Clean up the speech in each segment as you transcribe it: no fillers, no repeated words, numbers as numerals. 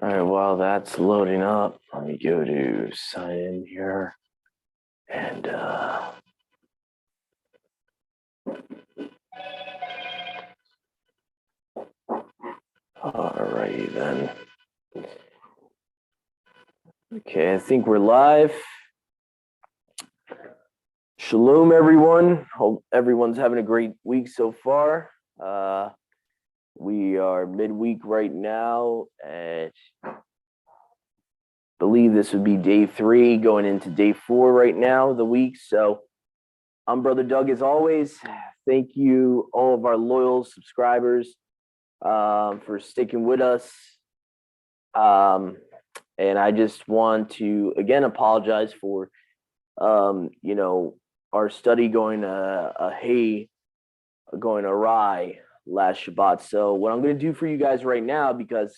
All right, while that's loading up, let me go to sign in here. And all righty then. Okay, I think we're live. Shalom, everyone. Hope everyone's having a great week so far. We are midweek right now, and I believe this would be day 3, going into day 4 right now of the week. So I'm Brother Doug as always. Thank you, all of our loyal subscribers, for sticking with us. And I just want to again apologize for our study going awry last Shabbat. So what I'm going to do for you guys right now, because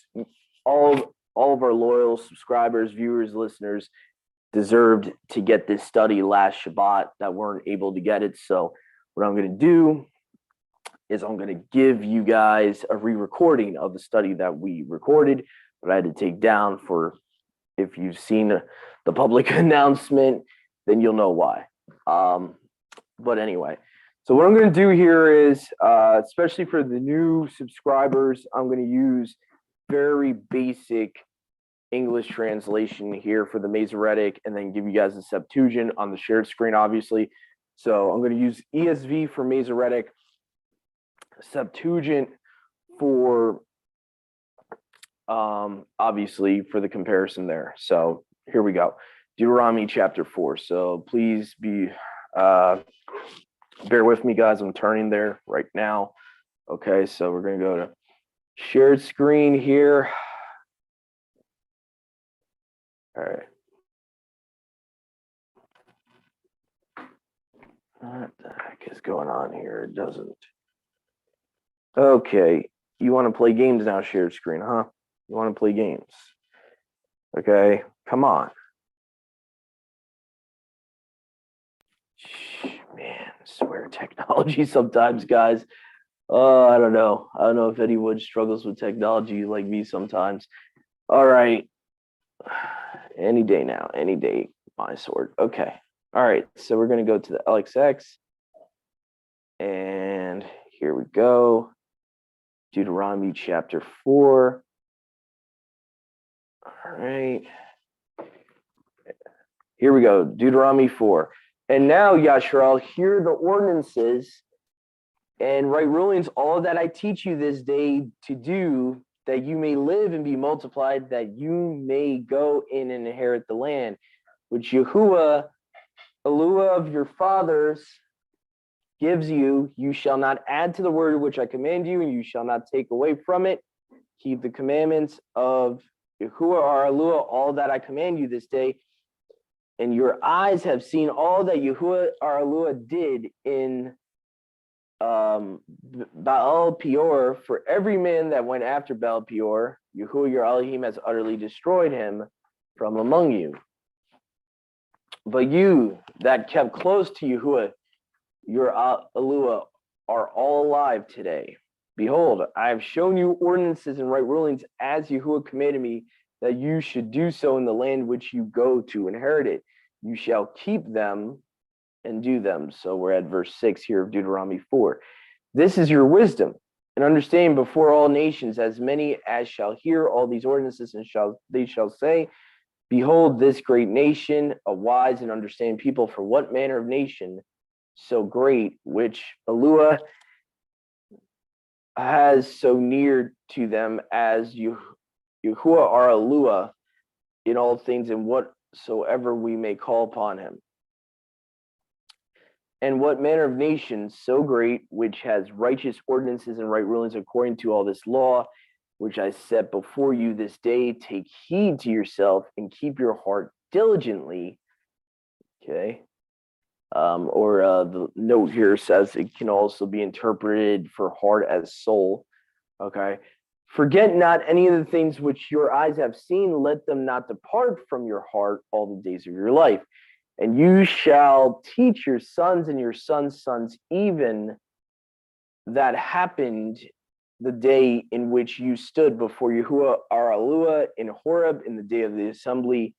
all of our loyal subscribers, viewers, listeners deserved to get this study last Shabbat that weren't able to get it. So what I'm going to do is I'm going to give you guys a re-recording of the study that we recorded, but I had to take down for, if you've seen the public announcement, then you'll know why. But anyway, so what I'm going to do here is, especially for the new subscribers, I'm going to use very basic English translation here for the Masoretic, and then give you guys the Septuagint on the shared screen, obviously. So I'm going to use ESV for Masoretic, Septuagint for obviously for the comparison there. So here we go. Deuteronomy chapter 4. So please bear with me, guys. I'm turning there right now. Okay, so we're going to go to shared screen here. All right. What the heck is going on here? It doesn't. Okay, you want to play games now, shared screen, huh? You want to play games? Okay, come on. Man, I swear technology sometimes, guys. I don't know. I don't know if anyone struggles with technology like me sometimes. All right. Any day now, any day, my sword. Okay. All right. So we're going to go to the LXX. And here we go. Deuteronomy chapter 4. All right. Here we go. Deuteronomy 4. And now, Yashrael, hear the ordinances and right rulings, all that I teach you this day to do, that you may live and be multiplied, that you may go in and inherit the land, which Yahuwah, Eluah of your fathers, gives you. You shall not add to the word which I command you, and you shall not take away from it. Keep the commandments of Yahuwah our Eluah, all that I command you this day. And your eyes have seen all that Yahuwah our Eluah did in Baal Peor. For every man that went after Baal Peor, Yahuwah your Elohim has utterly destroyed him from among you. But you that kept close to Yahuwah your Eluah are all alive today. Behold, I have shown you ordinances and right rulings as Yahuwah commanded me, that you should do so in the land which you go to inherit it. You shall keep them and do them. So we're at verse 6 here of Deuteronomy 4. This is your wisdom and understanding before all nations, as many as shall hear all these ordinances, and they shall say, behold, this great nation, a wise and understanding people, for what manner of nation so great, which Eluah has so near to them as Yahuwah our Eluah in all things, and whatsoever we may call upon him. And what manner of nation so great, which has righteous ordinances and right rulings according to all this law, which I set before you this day. Take heed to yourself and keep your heart diligently. Okay. The note here says it can also be interpreted for heart as soul. Okay. Forget not any of the things which your eyes have seen. Let them not depart from your heart all the days of your life. And you shall teach your sons and your sons' sons, even that happened the day in which you stood before Yahuwah our Eluah in Horeb in the day of the assembly.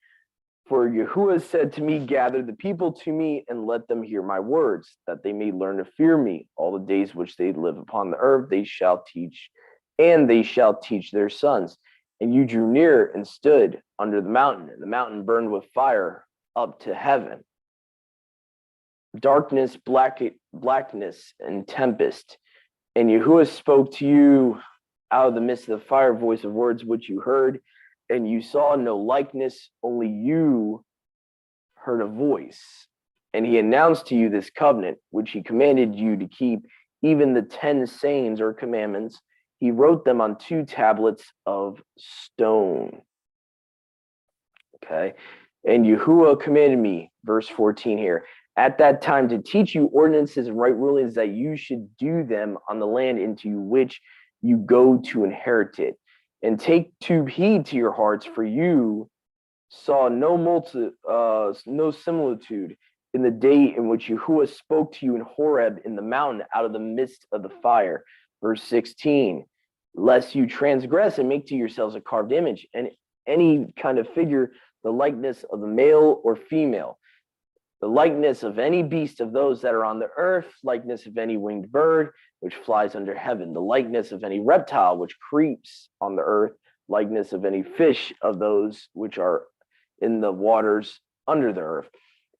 For Yahuwah said to me, gather the people to me and let them hear my words, that they may learn to fear me. All the days which they live upon the earth, they shall teach their sons. And you drew near and stood under the mountain, and the mountain burned with fire up to heaven. Darkness, blackness, and tempest. And Yahuwah spoke to you out of the midst of the fire, voice of words which you heard, and you saw no likeness, only you heard a voice. And he announced to you this covenant, which he commanded you to keep, even the 10 sayings or commandments. He wrote them on 2 tablets of stone. Okay. And Yahuwah commanded me, verse 14 here, at that time to teach you ordinances and right rulings, that you should do them on the land into which you go to inherit it. And take heed to your hearts, for you saw no similitude in the day in which Yahuwah spoke to you in Horeb in the mountain out of the midst of the fire. Verse 16, lest you transgress and make to yourselves a carved image and any kind of figure, the likeness of the male or female, the likeness of any beast of those that are on the earth, likeness of any winged bird which flies under heaven, the likeness of any reptile which creeps on the earth, likeness of any fish of those which are in the waters under the earth.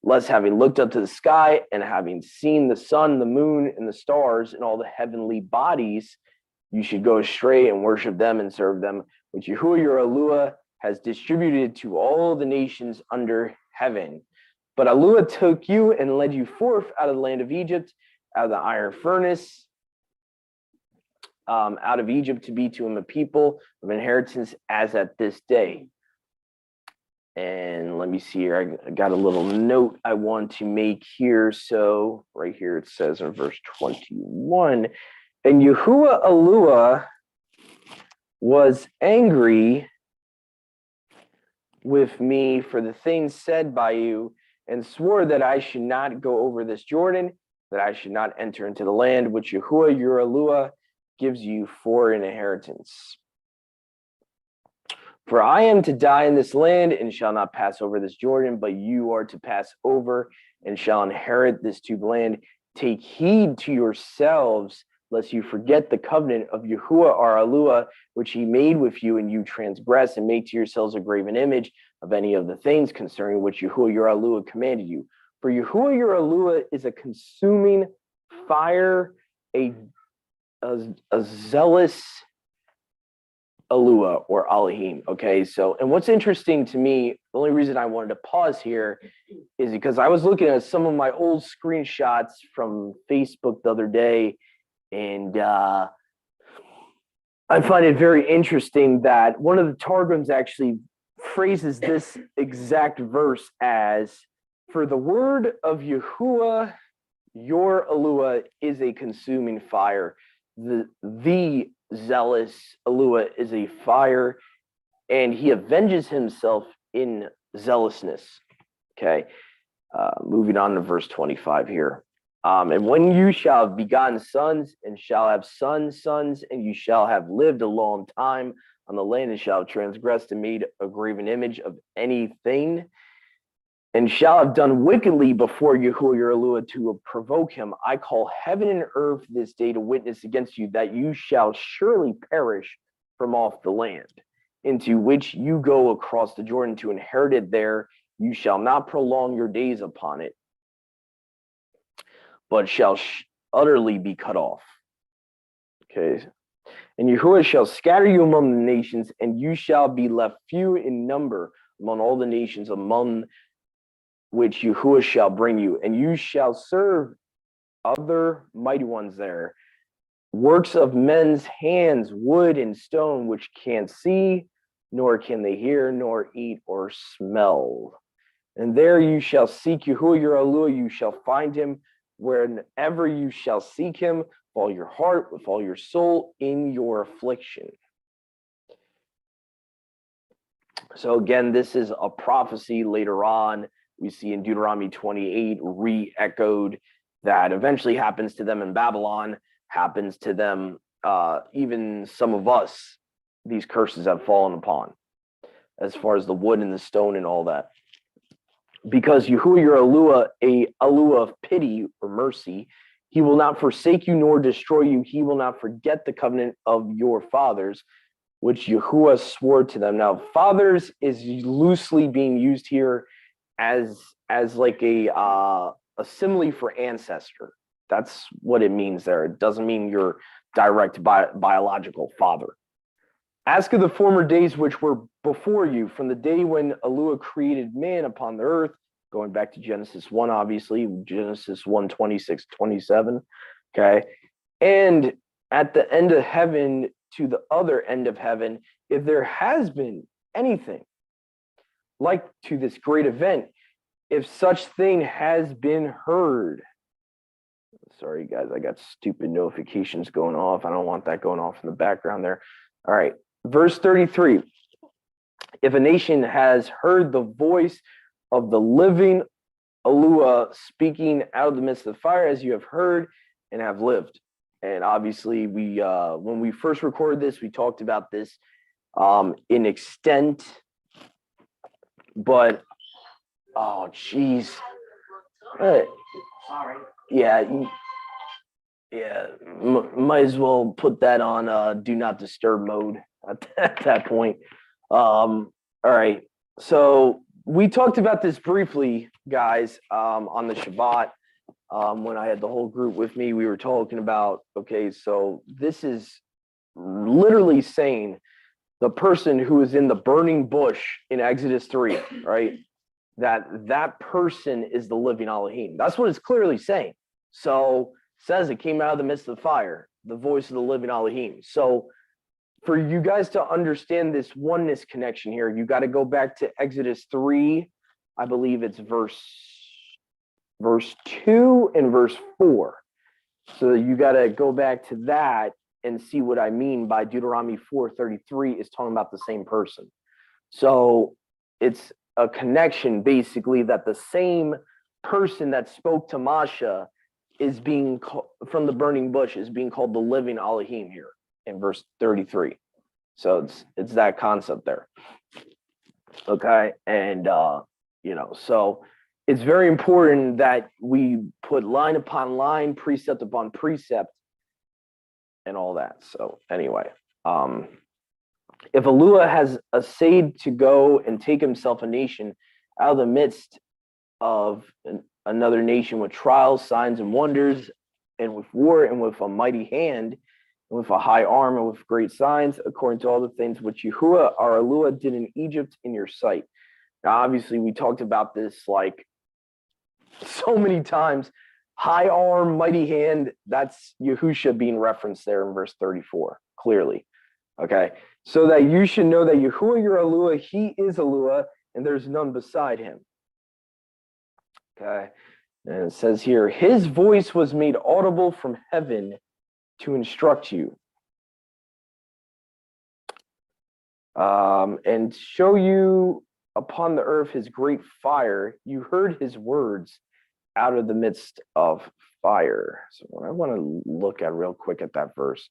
Lest having looked up to the sky and having seen the sun, the moon, and the stars, and all the heavenly bodies, you should go astray and worship them and serve them, which Yahuwah your Eluah has distributed to all the nations under heaven. But Eluah took you and led you forth out of the land of Egypt, out of the iron furnace, out of Egypt, to be to him a people of inheritance as at this day. And let me see here. I got a little note I want to make here. So right here it says in verse 21, and Yahuwah Eluah was angry with me for the things said by you, and swore that I should not go over this Jordan, that I should not enter into the land which Yahuwah your Eluah gives you for an inheritance. For I am to die in this land and shall not pass over this Jordan, but you are to pass over and shall inherit this tube land. Take heed to yourselves, lest you forget the covenant of Yahuwah our Eluah, which he made with you, and you transgress and make to yourselves a graven image of any of the things concerning which Yahuwah your Eluah commanded you. For Yahuwah your Eluah is a consuming fire, a zealous Eluah or Elohim. Okay, so, and what's interesting to me, the only reason I wanted to pause here is because I was looking at some of my old screenshots from Facebook the other day, and I find it very interesting that one of the Targums actually phrases this exact verse as, for the word of Yahuwah your Eluah is a consuming fire. The zealous Eluah is a fire, and he avenges himself in zealousness. Okay, moving on to verse 25 here. And when you shall have begotten sons, and shall have sons, and you shall have lived a long time on the land, and shall have transgressed and made a graven image of anything, and shall have done wickedly before Yahuwah your Eluah to provoke him, I call heaven and earth this day to witness against you, that you shall surely perish from off the land, into which you go across the Jordan to inherit it there. You shall not prolong your days upon it, but shall utterly be cut off. Okay. And Yahuwah shall scatter you among the nations, and you shall be left few in number among all the nations, among which Yahuwah shall bring you. And you shall serve other mighty ones there, works of men's hands, wood and stone, which can't see, nor can they hear, nor eat or smell. And there you shall seek Yahuwah your Eluah, you shall find him wherever you shall seek him, with all your heart, with all your soul, in your affliction. So again, this is a prophecy later on. We see in Deuteronomy 28 re-echoed that eventually happens to them in Babylon, happens to them even some of us, these curses have fallen upon, as far as the wood and the stone and all that. Because Yahuwah your Alua, a Alua of pity or mercy, he will not forsake you nor destroy you. He will not forget the covenant of your fathers, which Yahuwah swore to them. Now, fathers is loosely being used here as like a simile for ancestor. That's what it means there. It doesn't mean your direct biological father. Ask of the former days which were before you, from the day when Alua created man upon the earth, going back to Genesis 1, obviously, Genesis 1, 26, 27, okay? And at the end of heaven to the other end of heaven, if there has been anything like to this great event, if such thing has been heard. Sorry, guys, I got stupid notifications going off. I don't want that going off in the background there. All right, verse 33. If a nation has heard the voice of the living Alua speaking out of the midst of the fire, as you have heard and have lived. And obviously, we when we first recorded this, we talked about this in extent, but oh, geez. Yeah, might as well put that on do not disturb mode at that point. All right, so we talked about this briefly, guys, on the Shabbat. When I had the whole group with me, we were talking about, okay, so this is literally saying the person who is in the burning bush in Exodus 3, right? That person is the living Elohim. That's what it's clearly saying. So it says it came out of the midst of the fire, the voice of the living Elohim. So for you guys to understand this oneness connection here, you got to go back to Exodus 3. I believe it's verse 2 and verse 4. So you got to go back to that and see what I mean by Deuteronomy 4:33 is talking about the same person. So it's a connection basically that the same person that spoke to Masha is being from the burning bush is being called the living Elohim here in verse 33. So it's that concept there. Okay. And so it's very important that we put line upon line, precept upon precept, and all that. So anyway, if Alua has essayed to go and take himself a nation out of the midst of another nation with trials, signs, and wonders, and with war, and with a mighty hand, and with a high arm, and with great signs, according to all the things which Yahuwah our Alua did in Egypt in your sight. Now, obviously, we talked about this like so many times. High arm, mighty hand, that's Yahusha being referenced there in verse 34, clearly. Okay, so that you should know that Yahuwah your Alua, he is Alua, and there's none beside him. Okay, and it says here, his voice was made audible from heaven to instruct you. And show you upon the earth his great fire. You heard his words out of the midst of fire. So what I want to look at real quick at that verse.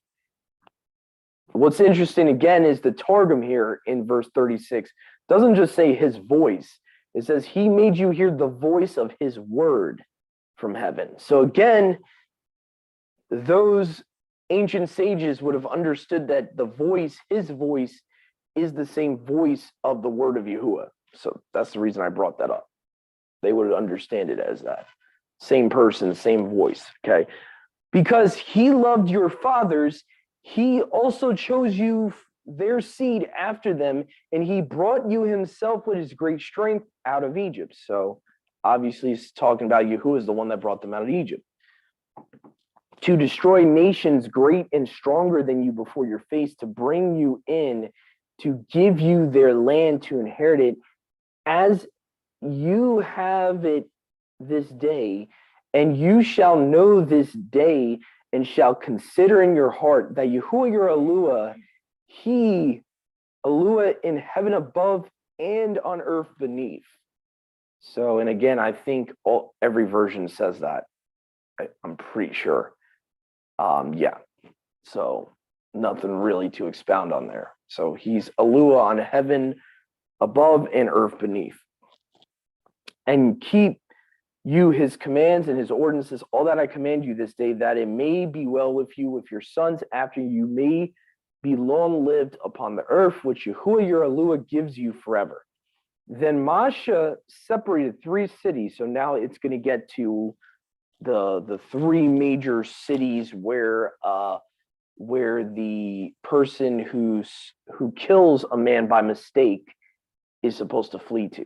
What's interesting again is the Targum here in verse 36 doesn't just say his voice. It says he made you hear the voice of his word from heaven. So again, those ancient sages would have understood that the voice, his voice, is the same voice of the word of Yahuwah. So that's the reason I brought that up. They would understand it as that. Same person, same voice, okay? Because he loved your fathers, he also chose you, their seed after them, and he brought you himself with his great strength out of Egypt. So obviously he's talking about Yahuwah is the one that brought them out of Egypt. To destroy nations great and stronger than you before your face, to bring you in, to give you their land to inherit it, as you have it this day, and you shall know this day, and shall consider in your heart that Yahuwah your Alua, he, Alua in heaven above and on earth beneath. So, and again, I think every version says that. I'm pretty sure. Yeah. So nothing really to expound on there. So he's Alua on heaven above and earth beneath. And keep you his commands and his ordinances, all that I command you this day, that it may be well with you, with your sons after you, may be long lived upon the earth, which Yahuwah your Alua gives you forever. Then Masha separated 3 cities. So now it's going to get to the 3 major cities where the person who kills a man by mistake is supposed to flee to.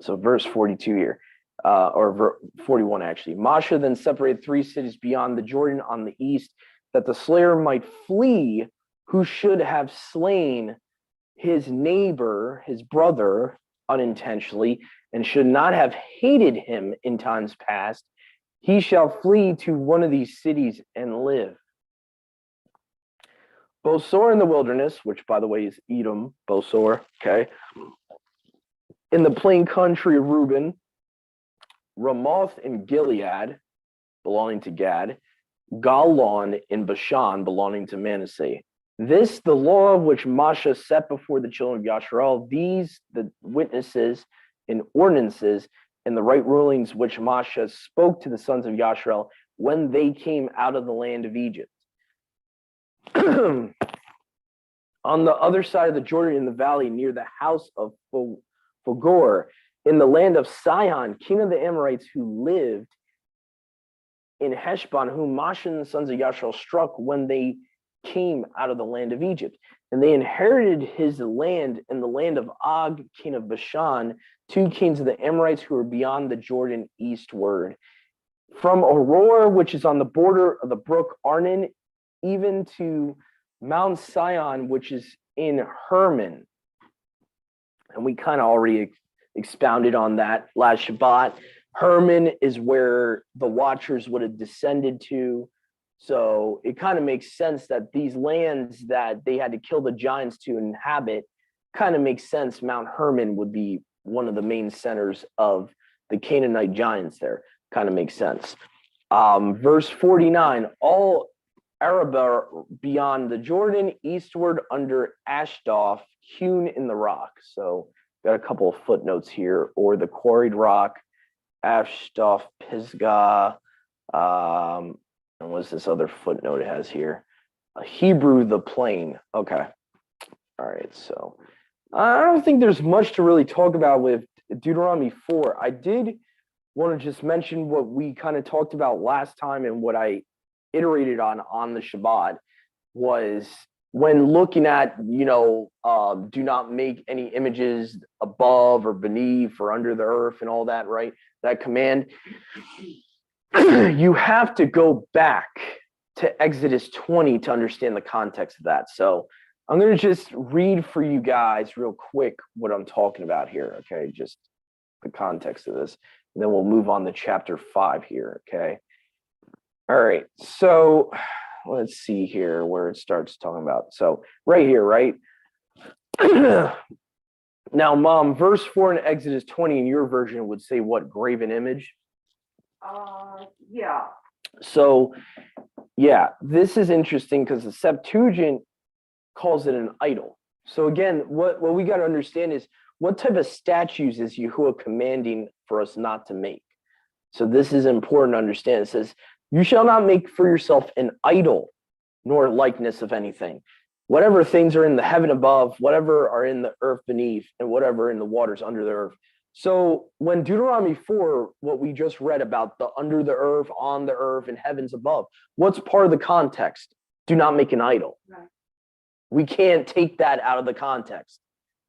So verse 42 here, or 41 actually. Masha then separated 3 cities beyond the Jordan on the east, that the slayer might flee who should have slain his neighbor, his brother, unintentionally, and should not have hated him in times past. He shall flee to one of these cities and live. Bosor in the wilderness, which by the way is Edom, Bosor, okay. In the plain country of Reuben, Ramoth in Gilead, belonging to Gad, Galon in Bashan, belonging to Manasseh. This, the law which Masha set before the children of Yasharal, these, the witnesses and ordinances, and the right rulings which Masha spoke to the sons of Yasharal when they came out of the land of Egypt. On the other side of the Jordan in the valley near the house of Fogor, in the land of Sihon, king of the Amorites, who lived in Heshbon, whom Masha and the sons of Yasharal struck when they came out of the land of Egypt. And they inherited his land in the land of Og, king of Bashan, 2 kings of the Amorites who were beyond the Jordan eastward. From Aurora, which is on the border of the brook Arnon, even to Mount Sion, which is in Hermon. And we kind of already expounded on that last Shabbat. Hermon is where the Watchers would have descended to. So it kind of makes sense that these lands that they had to kill the giants to inhabit kind of makes sense. Mount Hermon would be one of the main centers of the Canaanite giants there. Kind of makes sense. Verse 49, all Arabah beyond the Jordan, eastward under Ashdod, hewn in the rock. So got a couple of footnotes here, or the quarried rock, Ashdod, Pisgah, and what's this other footnote it has here? Hebrew, the plain. Okay. All right. So I don't think there's much to really talk about with Deuteronomy 4. I did want to just mention what we kind of talked about last time and what I iterated on the Shabbat was when looking at, do not make any images above or beneath or under the earth and all that, right? That command. You have to go back to Exodus 20 to understand the context of that. So I'm going to just read for you guys real quick what I'm talking about here, okay? Just the context of this. And then we'll move on to chapter 5 here, okay? All right, so let's see here where it starts talking about. So right here, right? Now, Mom, verse 4 in Exodus 20 in your version would say what? Graven image? Yeah. So, yeah, this is interesting because the Septuagint calls it an idol. So again, what we got to understand is what type of statues is Yahuwah commanding for us not to make? So this is important to understand. It says, you shall not make for yourself an idol, nor likeness of anything. Whatever things are in the heaven above, whatever are in the earth beneath, and whatever in the waters under the earth. So when Deuteronomy 4, what we just read about the under the earth, on the earth, and heavens above, what's part of the context? Do not make an idol. Right. We can't take that out of the context.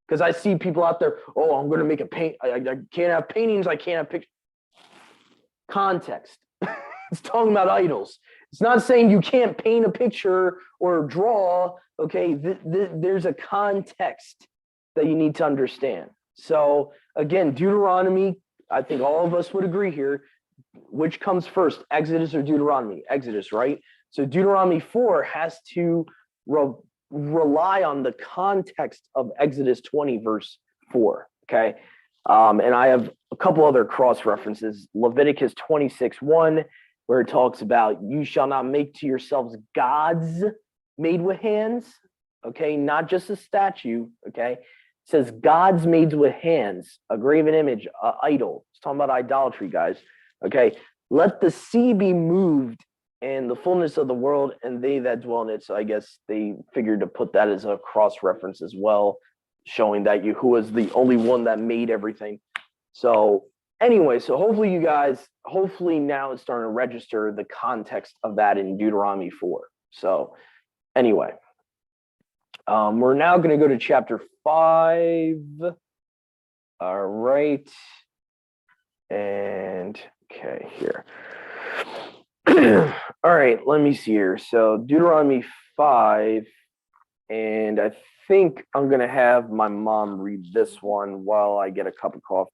Because I see people out there, oh, I'm going to make a paint. I can't have paintings. I can't have pictures. Context. It's talking about idols. It's not saying you can't paint a picture or draw. Okay, there's a context that you need to understand. So again, Deuteronomy, I think all of us would agree here, which comes first, Exodus or Deuteronomy? Exodus, right? So Deuteronomy 4 has to rely on the context of Exodus 20 verse 4, okay? And I have a couple other cross references. Leviticus 26:1 where it talks about you shall not make to yourselves gods made with hands, okay, not just a statue, okay. It says gods made with hands, a graven image, an idol. It's talking about idolatry, guys. Okay, let the sea be moved and the fullness of the world and they that dwell in it. So I guess they figured to put that as a cross reference as well, showing that Yahuwah is the only one that made everything. So anyway, so hopefully you guys, hopefully now it's starting to register the context of that in Deuteronomy 4. So anyway, we're now going to go to chapter 5. All right. And okay, here. All right, let me see here. So Deuteronomy 5, and I think I'm going to have my mom read this one while I get a cup of coffee.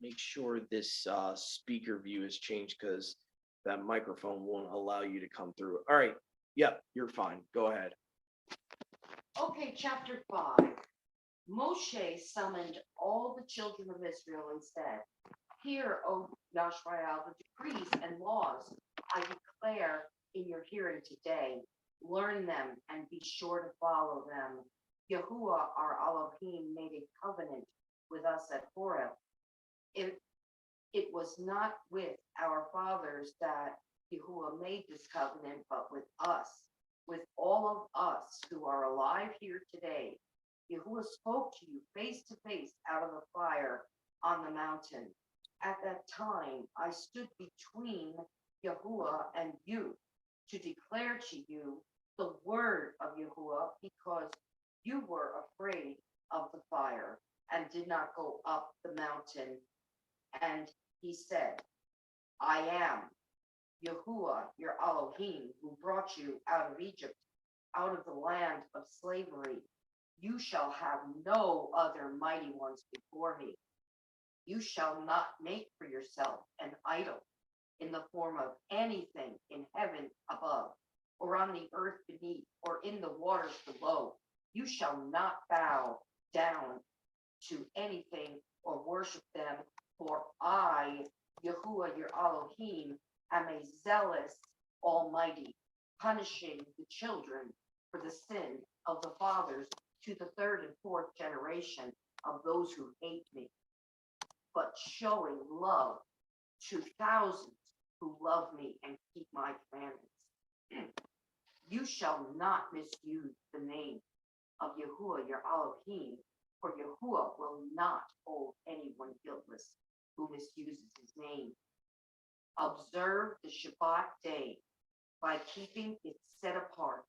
Make sure this speaker view is changed because that microphone won't allow you to come through. All right. Yep, you're fine. Go ahead. Okay, chapter 5. Moshe summoned all the children of Israel and said, "Hear, O Yashrael, the decrees and laws I declare in your hearing today. Learn them and be sure to follow them. Yahuwah, our Elohim, made a covenant with us at Horeb. It was not with our fathers that Yahuwah made this covenant, but with us, with all of us who are alive here today. Yahuwah spoke to you face to face out of the fire on the mountain. At that time, I stood between Yahuwah and you to declare to you the word of Yahuwah, because you were afraid of the fire and did not go up the mountain. And he said, I am Yahuwah, your Elohim, who brought you out of Egypt, out of the land of slavery. You shall have no other mighty ones before me. You shall not make for yourself an idol in the form of anything in heaven above, or on the earth beneath, or in the waters below. You shall not bow down to anything or worship them, for I, Yahuwah your Elohim, am a zealous Almighty, punishing the children for the sin of the fathers to the third and fourth generation of those who hate me, but showing love to thousands who love me and keep my commandments. You shall not misuse the name of Yahuwah your Elohim, for Yahuwah will not hold anyone guiltless who misuses his name. Observe the Shabbat day by keeping it set apart,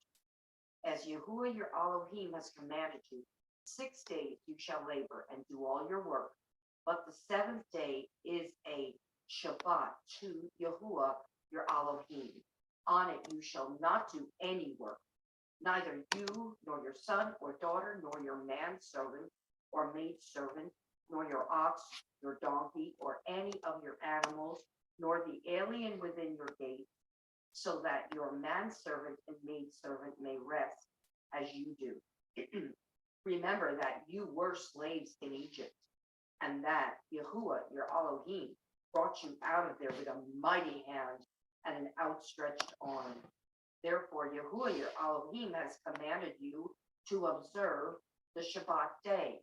as Yahuwah your Elohim has commanded you. 6 days you shall labor and do all your work, but the seventh day is a Shabbat to Yahuwah your Elohim. On it you shall not do any work, neither you nor your son or daughter, nor your manservant or maidservant, nor your ox, your donkey, or any of your animals, nor the alien within your gates, so that your manservant and maidservant may rest as you do. Remember that you were slaves in Egypt, and that Yahuwah your Elohim brought you out of there with a mighty hand and an outstretched arm. Therefore, Yahuwah your Elohim has commanded you to observe the Shabbat day.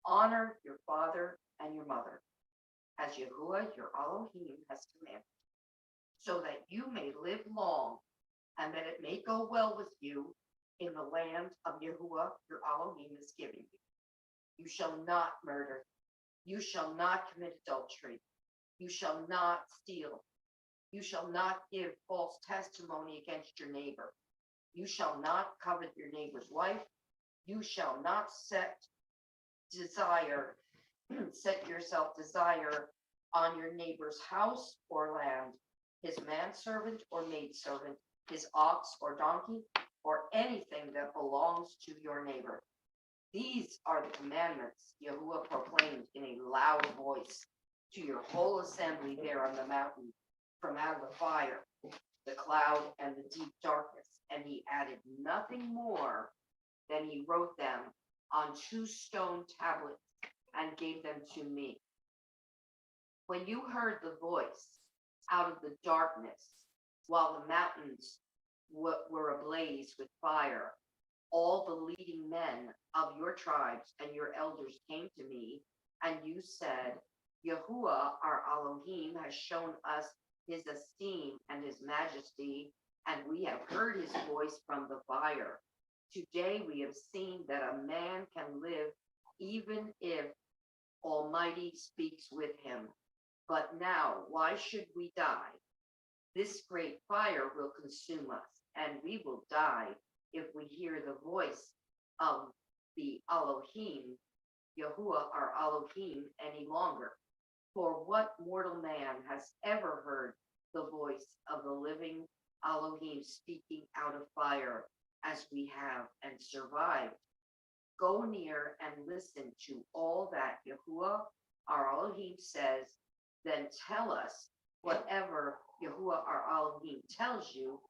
Honor your father and your mother, as Yahuwah your Elohim has commanded, so that you may live long, and that it may go well with you in the land of Yahuwah your Elohim is giving you. You shall not murder. You shall not commit adultery. You shall not steal. You shall not give false testimony against your neighbor. You shall not covet your neighbor's wife. You shall not set yourself desire on your neighbor's house or land, his manservant or maidservant, his ox or donkey, or anything that belongs to your neighbor. These are the commandments Yahuwah proclaimed in a loud voice to your whole assembly there on the mountain, from out of the fire, the cloud, and the deep darkness. And he added nothing more than he wrote them on 2 stone tablets and gave them to me. when you heard the voice out of the darkness, while the mountains were ablaze with fire, all the leading men of your tribes and your elders came to me, and you said, Yahuwah, our Elohim, has shown us his esteem and his majesty, and we have heard his voice from the fire. Today we have seen that a man can live even if Almighty speaks with him. But now, why should we die? This great fire will consume us, and we will die if we hear the voice of the Elohim, Yahuwah our Elohim, any longer. For what mortal man has ever heard the voice of the living Elohim speaking out of fire as we have and survived? Go near and listen to all that Yahuwah our Elohim says, then tell us whatever Yahuwah our Elohim tells you,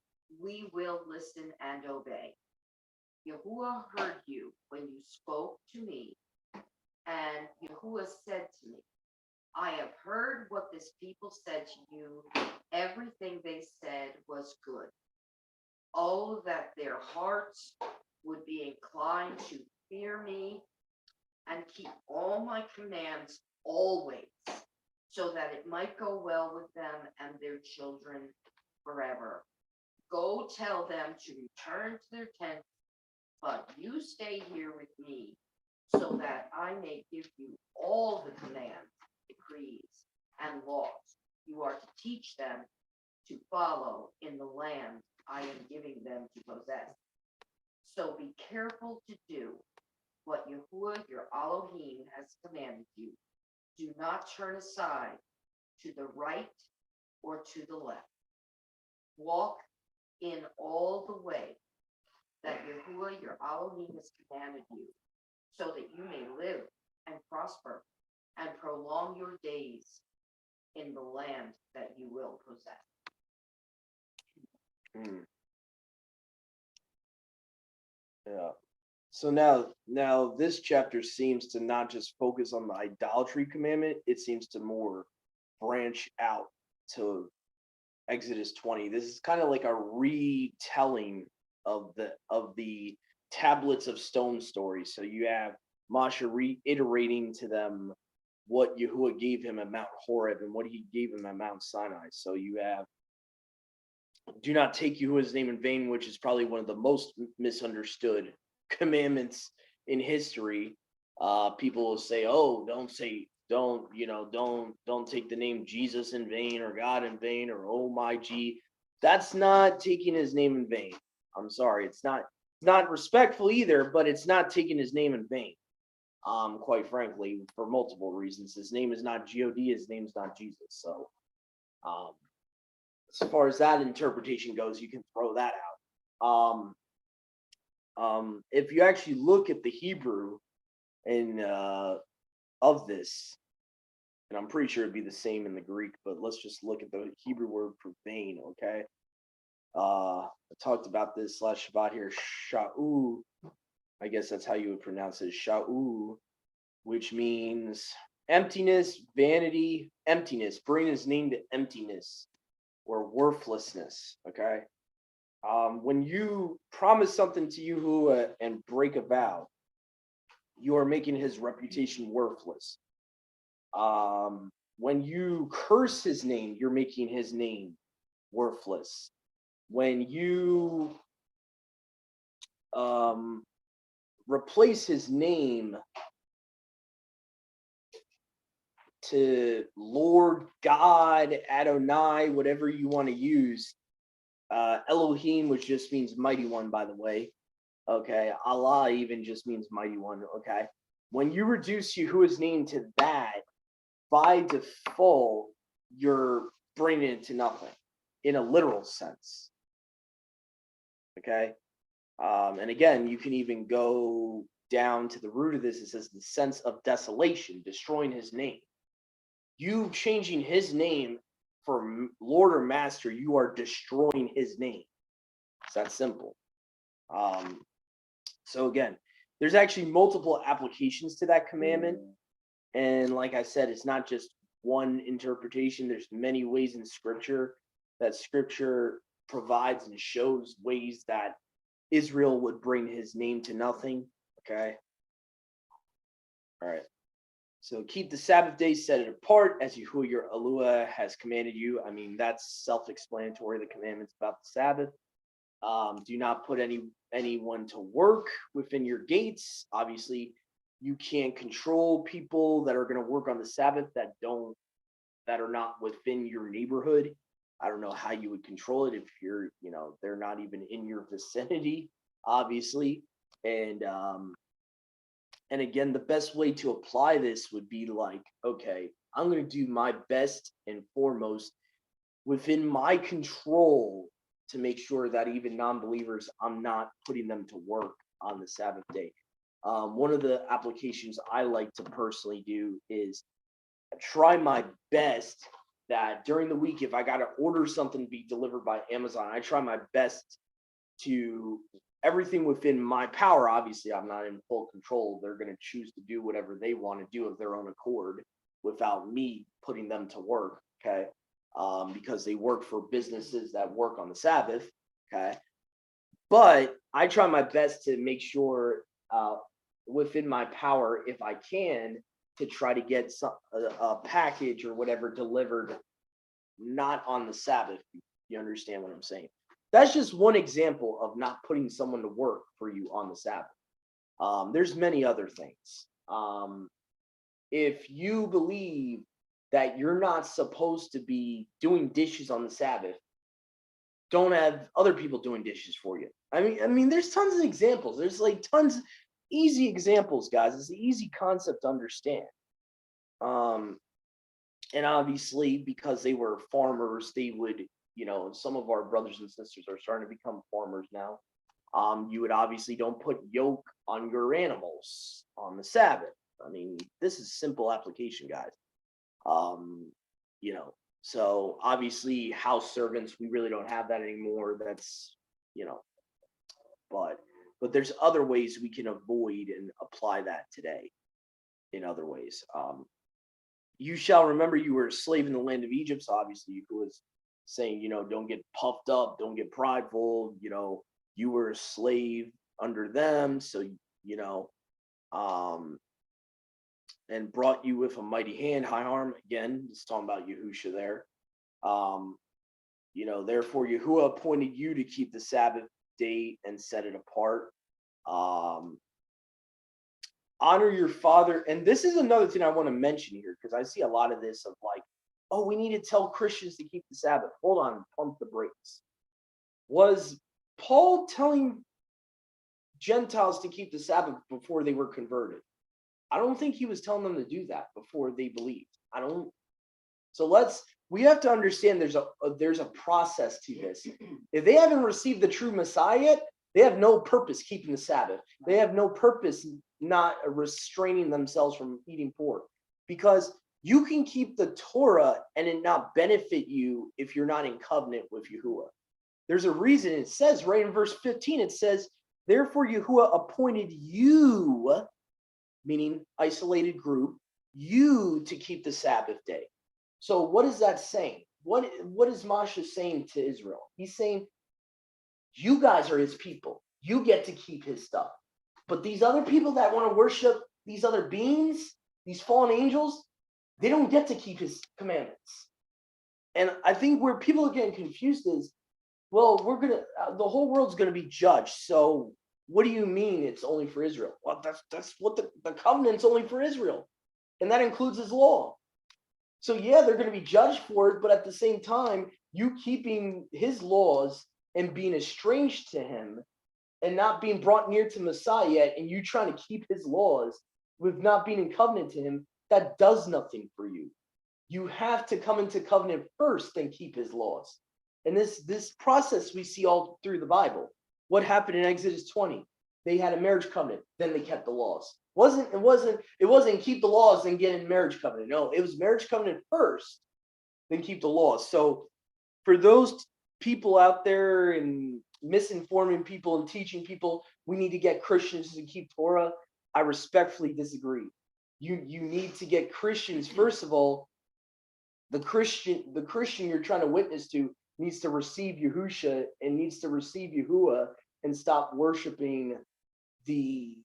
we will listen and obey. Yahuwah heard you when you spoke to me, and Yahuwah said to me, I have heard what this people said to you. Everything they said was good. Oh, that their hearts would be inclined to fear me and keep all my commands always, so that it might go well with them and their children forever. Go tell them to return to their tents, but you stay here with me, so that I may give you all the commands, decrees, and laws you are to teach them to follow in the land I am giving them to possess. So be careful to do what Yahuwah your Elohim has commanded you. Do not turn aside to the right or to the left. Walk in all the way that Yahuwah your Elohim has commanded you, so that you may live and prosper and prolong your days in the land that you will possess. Yeah. So now this chapter seems to not just focus on the idolatry commandment, it seems to more branch out to Exodus 20. This is kind of like a retelling of the tablets of stone story. So you have Moshe reiterating to them what Yahuwah gave him at Mount Horeb and what he gave him at Mount Sinai. So you have, do not take Yahuwah's name in vain, which is probably one of the most misunderstood commandments in history. People will say, "Oh, don't take the name Jesus in vain or God in vain or oh my G." That's not taking his name in vain. I'm sorry, it's not respectful either, but it's not taking his name in vain. Quite frankly, for multiple reasons. His name is not God. His name's not Jesus. So, as far as that interpretation goes, you can throw that out. If you actually look at the Hebrew and of this, and I'm pretty sure it'd be the same in the Greek, but let's just look at the Hebrew word for vain, okay? I talked about this last Shabbat here, sha'u, I guess that's how you would pronounce it, sha'u, which means emptiness, vanity, emptiness. Bring his name to emptiness or worthlessness, okay? When you promise something to Yahuwah and break a vow, you are making his reputation worthless. When you curse his name, you're making his name worthless. When you replace his name to Lord, God, Adonai, whatever you want to use, Elohim, which just means mighty one, by the way. Okay, Allah even just means mighty one. Okay, when you reduce Yahuwah's name to that, by default, you're bringing it to nothing in a literal sense. Okay, and again, you can even go down to the root of this. It says the sense of desolation, destroying his name. You changing his name for Lord or Master, you are destroying his name. It's that simple. So again, there's actually multiple applications to that commandment. And like I said, it's not just one interpretation. There's many ways in Scripture that Scripture provides and shows ways that Israel would bring his name to nothing. Okay. All right. So keep the Sabbath day, set it apart as Yahuwah your Elohim has commanded you. I mean, that's self-explanatory, the commandments about the Sabbath. Do not put anyone to work within your gates. Obviously, you can't control people that are going to work on the Sabbath that are not within your neighborhood. I don't know how you would control it if they're not even in your vicinity, obviously. And again, the best way to apply this would be like, okay, I'm going to do my best and foremost within my control to make sure that even non-believers, I'm not putting them to work on the Sabbath day. One of the applications I like to personally do is try my best that during the week, if I got to order something to be delivered by Amazon, I try my best to everything within my power. Obviously, I'm not in full control. They're going to choose to do whatever they want to do of their own accord without me putting them to work. Okay. Because they work for businesses that work on the Sabbath. Okay. But I try my best to make sure within my power, if I can, to try to get a package or whatever delivered not on the Sabbath. You understand what I'm saying? That's just one example of not putting someone to work for you on the Sabbath. There's many other things. If you believe that you're not supposed to be doing dishes on the Sabbath, don't have other people doing dishes for you. I mean, there's tons of examples. There's like tons easy examples, guys. It's an easy concept to understand. And obviously, because they were farmers, they would, some of our brothers and sisters are starting to become farmers now. You would obviously don't put yoke on your animals on the Sabbath. I mean, this is simple application, guys. So obviously house servants, we really don't have that anymore. That's, but there's other ways we can avoid and apply that today in other ways. You shall remember you were a slave in the land of Egypt. So obviously who was saying, don't get puffed up, don't get prideful, you were a slave under them. So, and brought you with a mighty hand, high arm. Again, it's talking about Yahusha there. Therefore Yahuwah appointed you to keep the Sabbath day and set it apart. Honor your father. And this is another thing I want to mention here, because I see a lot of this of like, oh, we need to tell Christians to keep the Sabbath. Hold on, pump the brakes. Was Paul telling Gentiles to keep the Sabbath before they were converted? I don't think he was telling them to do that before they believed. So we have to understand there's a process to this. If they haven't received the true Messiah yet, they have no purpose keeping the Sabbath. They have no purpose not restraining themselves from eating pork, because you can keep the Torah and it not benefit you if you're not in covenant with Yahuwah. There's a reason. It says right in verse 15, it says, therefore Yahuwah appointed you, meaning isolated group, you to keep the Sabbath day. So what is that saying? What is Moshe saying to Israel? He's saying, you guys are his people. You get to keep his stuff. But these other people that want to worship these other beings, these fallen angels, they don't get to keep his commandments. And I think where people are getting confused is, well, the whole world's going to be judged. So what do you mean it's only for Israel? Well, that's what the covenant's only for Israel. And that includes his law. So yeah, they're going to be judged for it. But at the same time, you keeping his laws and being estranged to him and not being brought near to Messiah yet, and you trying to keep his laws with not being in covenant to him, that does nothing for you. You have to come into covenant first and keep his laws. And this process we see all through the Bible. What happened in Exodus 20? They had a marriage covenant, then they kept the laws. It wasn't keep the laws and get in marriage covenant. No, it was marriage covenant first, then keep the laws. So for those people out there and misinforming people and teaching people we need to get Christians to keep Torah, I respectfully disagree. You need to get Christians, first of all, The Christian you're trying to witness to needs to receive Yahusha and needs to receive Yahuwah and stop worshiping the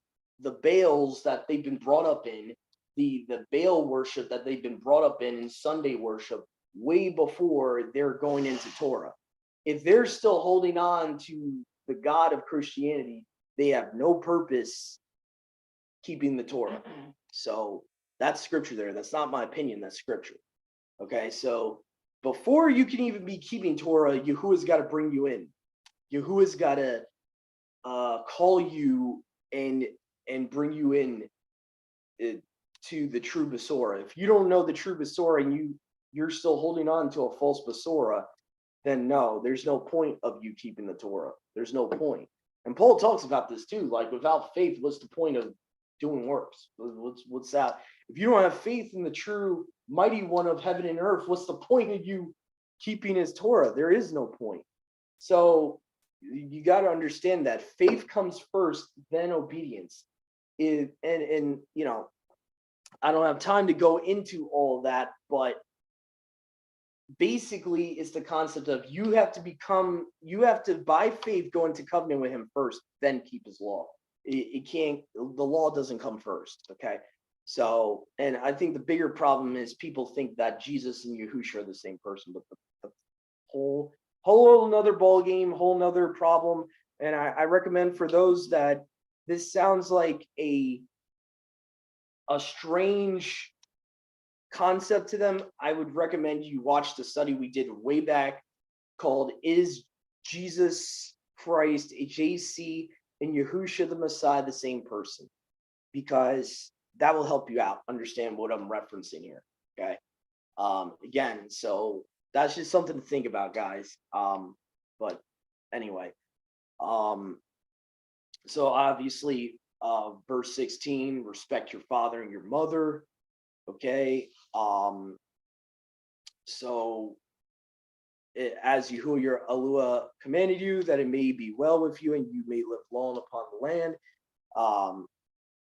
Baals that they've been brought up in, the Baal worship that they've been brought up in Sunday worship way before they're going into Torah. If they're still holding on to the God of Christianity, they have no purpose keeping the Torah. So that's scripture there. That's not my opinion. That's scripture. Okay, so before you can even be keeping Torah, Yahuwah's got to bring you in. Yahuwah's got to call you and bring you in to the true Besorah. If you don't know the true Besorah and you're still holding on to a false Besorah, then no, there's no point of you keeping the Torah. There's no point. And Paul talks about this too. Like, without faith, what's the point of doing works? What's that? If you don't have faith in the true mighty one of heaven and earth, what's the point of you keeping his Torah? There is no point. So you got to understand that faith comes first, then obedience. And you know, I don't have time to go into all that, but basically it's the concept of you have to by faith go into covenant with him first, then keep his law. It can't, the law doesn't come first. Okay. So, and I think the bigger problem is people think that Jesus and Yahushua are the same person, but the whole another ball game, whole another problem. And I recommend for those that this sounds like a strange concept to them, I would recommend you watch the study we did way back called "Is Jesus Christ, JC, and Yahushua the Messiah the same person?" Because that will help you out understand what I'm referencing here. Okay. Again, so that's just something to think about, guys. But anyway, so obviously, verse 16, respect your father and your mother. Okay. So as Yahuwah your Alua commanded you, that it may be well with you and you may live long upon the land,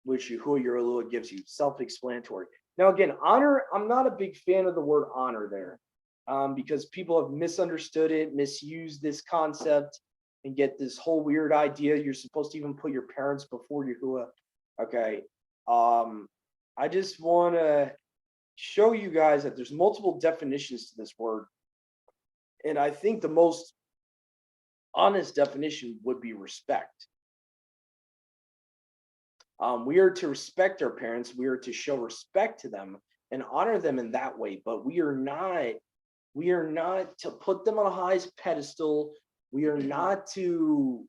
which Yahuwah your Alua gives you. Self-explanatory. Now again, honor, I'm not a big fan of the word honor there, because people have misunderstood it, misused this concept, and get this whole weird idea you're supposed to even put your parents before Yahuwah. Okay. I just want to show you guys that there's multiple definitions to this word. And I think the most honest definition would be respect. We are to respect our parents. We are to show respect to them and honor them in that way. But we are not to put them on a highest pedestal. We are not to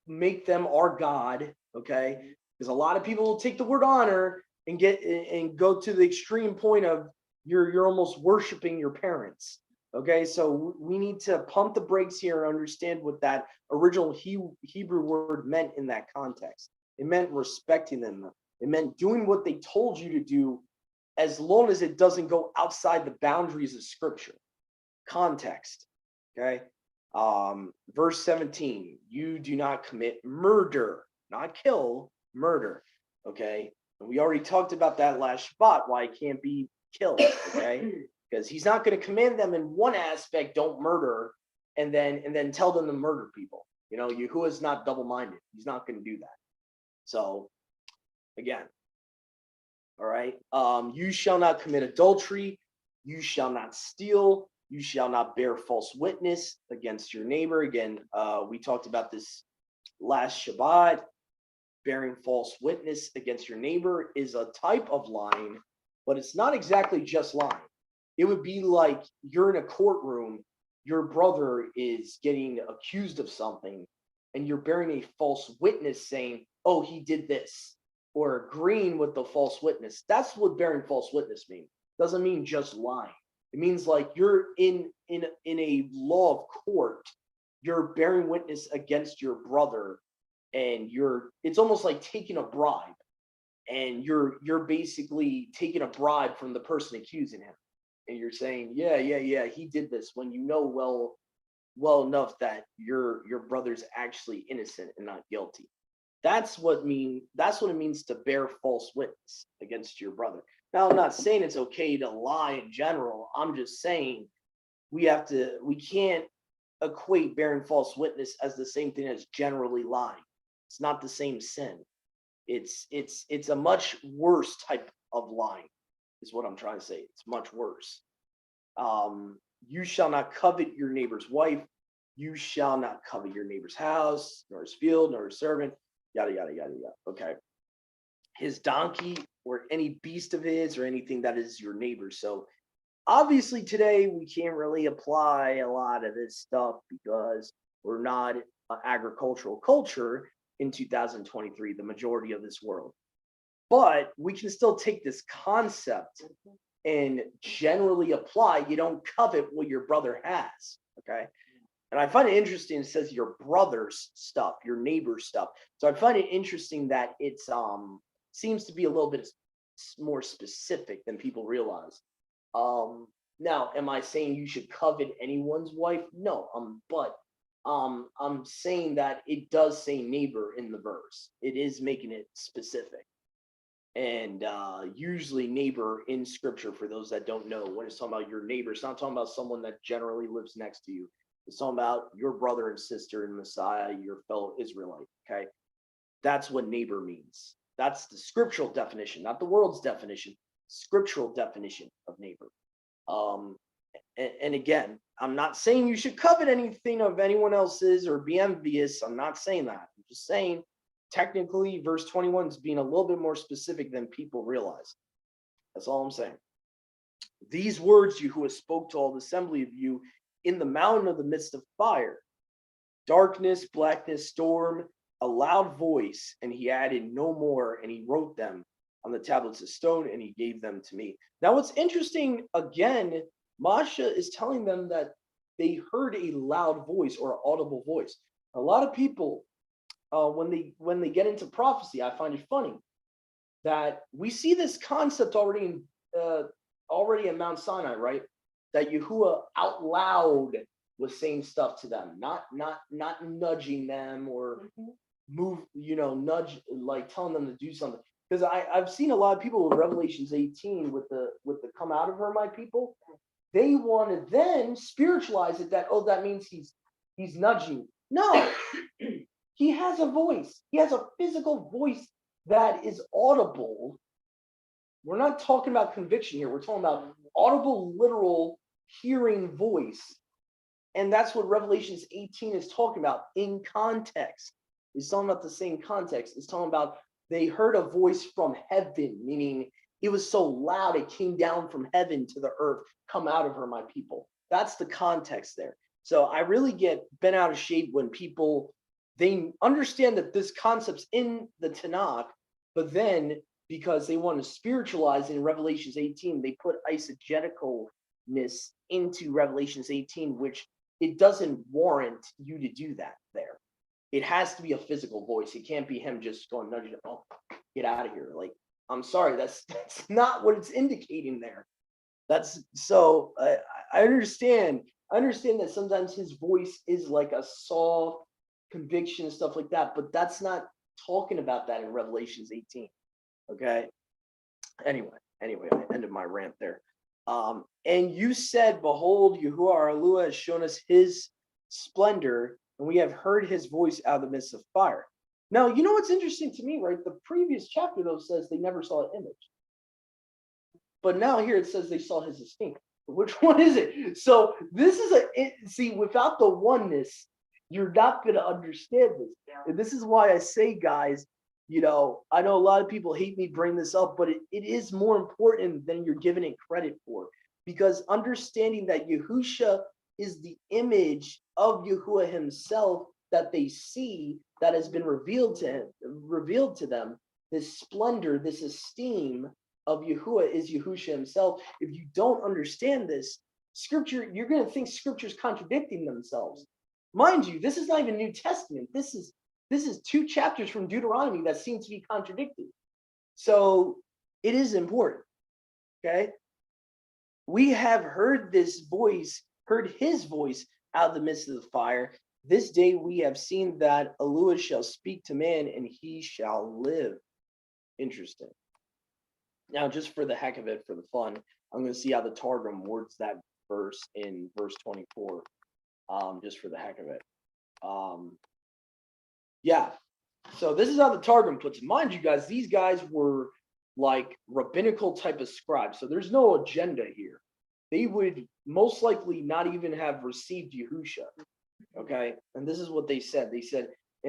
make them our God. Okay. Because a lot of people will take the word honor and go to the extreme point of you're almost worshiping your parents. Okay, so we need to pump the brakes here and understand what that original Hebrew word meant in that context. It meant respecting them. It meant doing what they told you to do, as long as it doesn't go outside the boundaries of Scripture. Context. Okay. Verse 17, you do not commit murder, not kill, murder. Okay. And we already talked about that last Shabbat, why it can't be killed. Okay. Because he's not going to command them in one aspect, don't murder, and then tell them to murder people. You know, Yahuwah is not double-minded. He's not going to do that. So, again, all right. You shall not commit adultery. You shall not steal. You shall not bear false witness against your neighbor. Again, we talked about this last Shabbat. Bearing false witness against your neighbor is a type of lying, but it's not exactly just lying. It would be like you're in a courtroom, your brother is getting accused of something, and you're bearing a false witness saying, oh, he did this, or agreeing with the false witness. That's what bearing false witness means. Doesn't mean just lying. It means like you're in a law of court, you're bearing witness against your brother, and it's almost like taking a bribe, and you're basically taking a bribe from the person accusing him. And you're saying, yeah, he did this, when you know well enough that your brother's actually innocent and not guilty. That's what it means to bear false witness against your brother. Now, I'm not saying it's okay to lie in general. I'm just saying we can't equate bearing false witness as the same thing as generally lying. It's not the same sin. It's a much worse type of lying, is what I'm trying to say. It's much worse. You shall not covet your neighbor's wife. You shall not covet your neighbor's house, nor his field, nor his servant, yada, yada, yada, yada. Okay. His donkey or any beast of his or anything that is your neighbor. So obviously today we can't really apply a lot of this stuff because we're not an agricultural culture in 2023, the majority of this world. But we can still take this concept and generally apply. You don't covet what your brother has. Okay. And I find it interesting. It says your brother's stuff, your neighbor's stuff. So I find it interesting that it's seems to be a little bit more specific than people realize. Now, am I saying you should covet anyone's wife? No. But I'm saying that it does say neighbor in the verse. It is making it specific. And usually neighbor in scripture, for those that don't know, when it's talking about your neighbor, it's not talking about someone that generally lives next to you. It's talking about your brother and sister in Messiah, your fellow Israelite. Okay. That's what neighbor means. That's the scriptural definition, not the world's definition, scriptural definition of neighbor. And again, I'm not saying you should covet anything of anyone else's or be envious. I'm not saying that. I'm just saying technically verse 21 is being a little bit more specific than people realize. That's all I'm saying. These words Yahuwah spoke to all the assembly of you in the mountain of the midst of fire, darkness, blackness, storm, a loud voice, and he added no more, and he wrote them on the tablets of stone, and he gave them to me. Now, what's interesting, again, Masha is telling them that they heard a loud voice or audible voice. A lot of people, when they get into prophecy, I find it funny that we see this concept already at Mount Sinai, right? That Yahuwah out loud was saying stuff to them, not nudging them or move, nudge, like telling them to do something. Because I've seen a lot of people with Revelations 18 with the come out of her, my people. They want to then spiritualize it that, oh, that means he's nudging. No, he has a voice. He has a physical voice that is audible. We're not talking about conviction here. We're talking about audible, literal hearing voice. And that's what Revelations 18 is talking about in context. It's talking about the same context. It's talking about they heard a voice from heaven, meaning it was so loud it came down from heaven to the earth. Come out of her, my people. That's the context there. So I really get bent out of shape when people, they understand that this concept's in the Tanakh, but then because they want to spiritualize in Revelations 18, they put eisegeticalness into Revelations 18, which it doesn't warrant you to do that there. It has to be a physical voice. It can't be him just going nudging, oh, get out of here. Like, I'm sorry, that's not what it's indicating there. That's so I understand. I understand that sometimes his voice is like a soft conviction and stuff like that, but that's not talking about that in Revelations 18. Okay. Anyway, I ended my rant there. And you said, behold, Yahuwah our Elohim has shown us his splendor, and we have heard his voice out of the midst of fire. Now, you know what's interesting to me, right? The previous chapter, though, says they never saw an image. But now here it says they saw his esteem. Which one is it? So this is see, without the oneness, you're not going to understand this. And this is why I say, guys, I know a lot of people hate me bring this up, but it is more important than you're giving it credit for. Because understanding that Yahusha is the image of Yahuwah himself that they see, that has been revealed to them, this splendor, this esteem of Yahuwah is Yahusha himself. If you don't understand this scripture, you're going to think scripture's contradicting themselves. Mind you, this is not even New Testament. This is 2 chapters from Deuteronomy that seem to be contradicted. So it is important. Okay. We have heard his voice out of the midst of the fire. This day we have seen that Elohim shall speak to man and he shall live. Interesting. Now, just for the heck of it, for the fun, I'm going to see how the Targum words that verse in verse 24, just for the heck of it. Yeah. So this is how the Targum puts it. Mind you guys, these guys were like rabbinical type of scribes. So there's no agenda here. They would most likely not even have received Yahusha. Okay. And this is what they said. They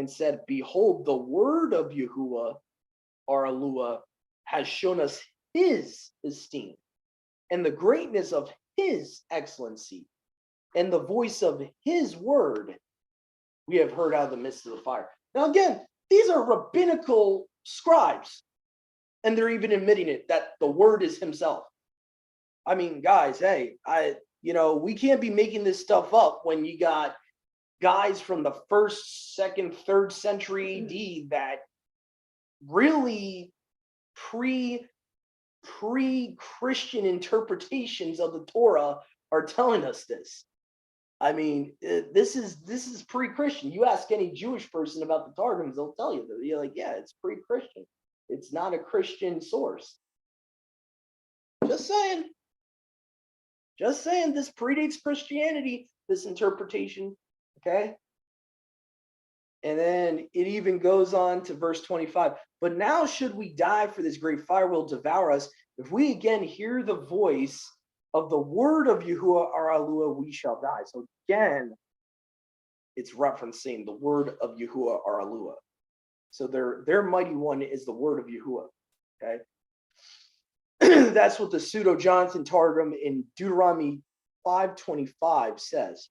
said, behold, the word of Yahuwah, our Alua, has shown us his esteem and the greatness of his excellency and the voice of his word we have heard out of the midst of the fire. Now, again, these are rabbinical scribes, and they're even admitting it, that the word is himself. I mean, guys, hey, we can't be making this stuff up when you got guys from the 1st, 2nd, 3rd century AD that really pre-Christian interpretations of the Torah are telling us this. I mean, this is pre-Christian. You ask any Jewish person about the Targums, they'll tell you that. You're like, yeah, it's pre-Christian. It's not a Christian source. Just saying. Just saying, this predates Christianity, this interpretation. Okay. And then it even goes on to verse 25. But now should we die, for this great fire will devour us. If we again hear the voice of the word of Yahuwah our Alua, we shall die. So again, it's referencing the word of Yahuwah our Alua. So their mighty one is the word of Yahuwah. Okay. That's what the Pseudo Jonathan Targum in Deuteronomy 5:25 says.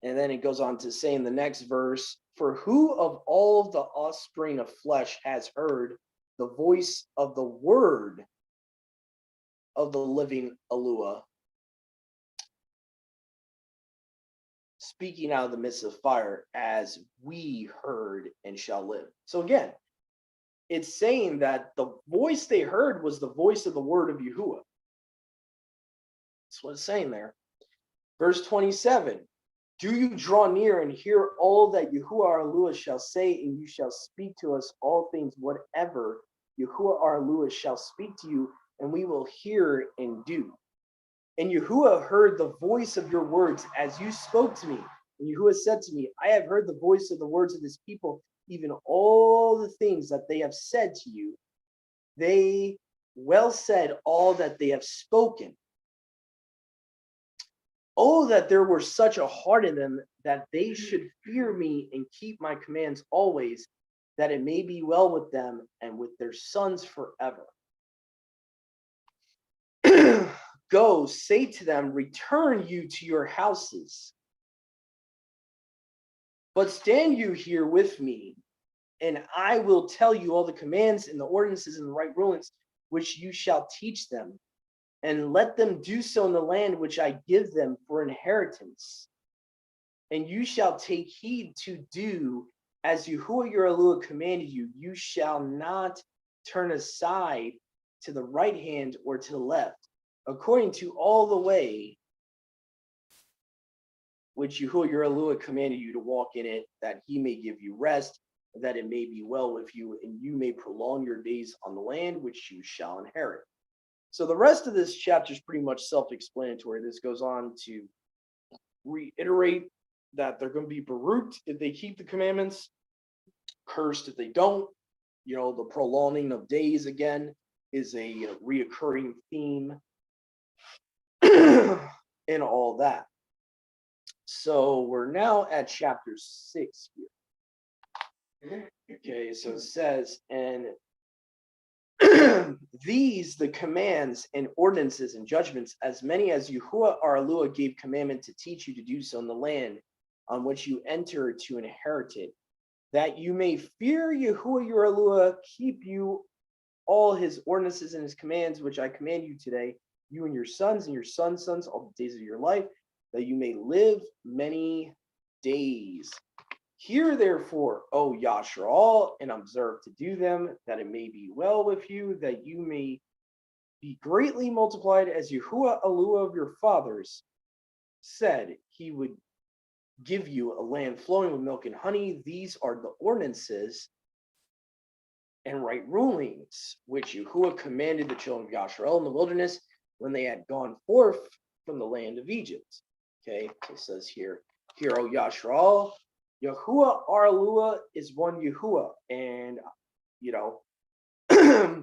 And then it goes on to say in the next verse, for who of all the offspring of flesh has heard the voice of the word of the living Alua speaking out of the midst of fire, as we heard and shall live? So again, it's saying that the voice they heard was the voice of the word of Yahuwah. That's what it's saying there. Verse 27. Do you draw near and hear all that Yahuwah our Alua shall say, and you shall speak to us all things, whatever Yahuwah our Alua shall speak to you, and we will hear and do. And Yahuwah heard the voice of your words as you spoke to me. And Yahuwah said to me, I have heard the voice of the words of this people, even all the things that they have said to you. They well said all that they have spoken. Oh, that there were such a heart in them, that they should fear me and keep my commands always, that it may be well with them and with their sons forever. Go, say to them, return you to your houses. But stand you here with me, and I will tell you all the commands and the ordinances and the right rulings which you shall teach them. And let them do so in the land which I give them for inheritance. And you shall take heed to do as Yahuwah your Alua commanded you. You shall not turn aside to the right hand or to the left, according to all the way which Yahuwah your Alua commanded you to walk in it, that he may give you rest, that it may be well with you, and you may prolong your days on the land which you shall inherit. So the rest of this chapter is pretty much self-explanatory. This goes on to reiterate that they're going to be baruched if they keep the commandments, cursed if they don't. The prolonging of days again is a reoccurring theme and all that. So we're now at chapter 6 here. Okay, so it says, and these, the commands and ordinances and judgments, as many as Yahuwah our Alua gave commandment to teach you to do so in the land on which you enter to inherit it, that you may fear Yahuwah your Alua, keep you all his ordinances and his commands, which I command you today, you and your sons and your sons' sons, all the days of your life, that you may live many days. Hear therefore, O Yashrael, and observe to do them, that it may be well with you, that you may be greatly multiplied, as Yahuwah Alua of your fathers said he would give you a land flowing with milk and honey. These are the ordinances and right rulings, which Yahuwah commanded the children of Yashrael in the wilderness when they had gone forth from the land of Egypt. Okay, so it says here, O Yashrael, Yahuwah our Eluah is one Yahuwah. And,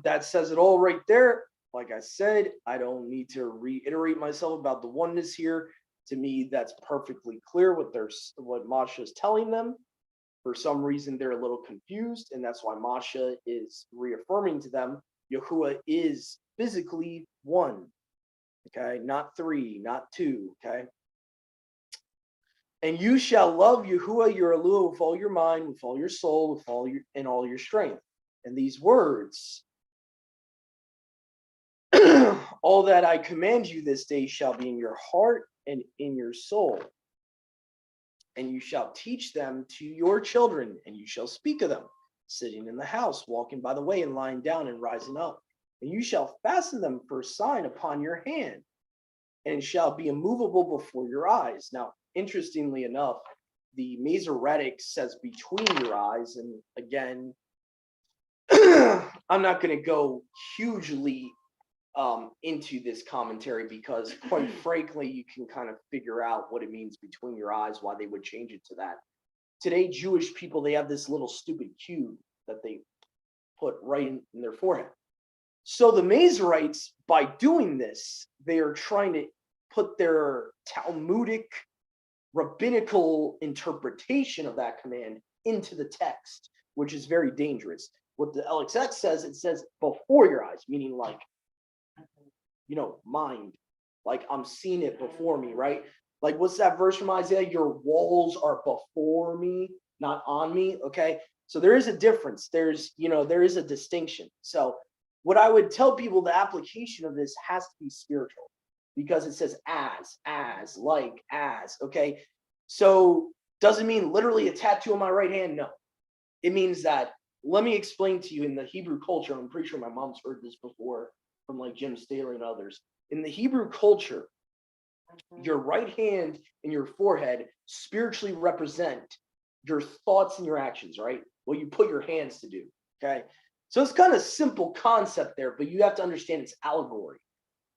that says it all right there. Like I said, I don't need to reiterate myself about the oneness here. To me, that's perfectly clear what Masha is telling them. For some reason, they're a little confused, and that's why Masha is reaffirming to them, Yahuwah is physically one, okay? Not three, not two, okay? And you shall love Yahuwah your Eluah with all your mind, with all your soul, with all your strength. And these words, all that I command you this day shall be in your heart and in your soul. And you shall teach them to your children, and you shall speak of them, sitting in the house, walking by the way, and lying down and rising up. And you shall fasten them for a sign upon your hand, and it shall be immovable before your eyes. Now, interestingly enough, the Masoretic says between your eyes. And again, I'm not going to go hugely into this commentary because, quite frankly, you can kind of figure out what it means between your eyes, why they would change it to that. Today, Jewish people, they have this little stupid cube that they put right in their forehead. So the Masoretes, by doing this, they are trying to put their Talmudic, rabbinical interpretation of that command into the text, which is very dangerous. What the LXX says, it says before your eyes, meaning like, mind, like I'm seeing it before me, right? Like, what's that verse from Isaiah? Your walls are before me, not on me. Okay. So there is a difference. There is a distinction. So what I would tell people, the application of this has to be spiritual, because it says as, like, as. Okay. So does it mean literally a tattoo on my right hand? No. It means that, let me explain to you, in the Hebrew culture, I'm pretty sure my mom's heard this before from like Jim Staley and others. In the Hebrew culture, your right hand and your forehead spiritually represent your thoughts and your actions, right? What you put your hands to do, okay? So it's kind of simple concept there, but you have to understand it's allegory.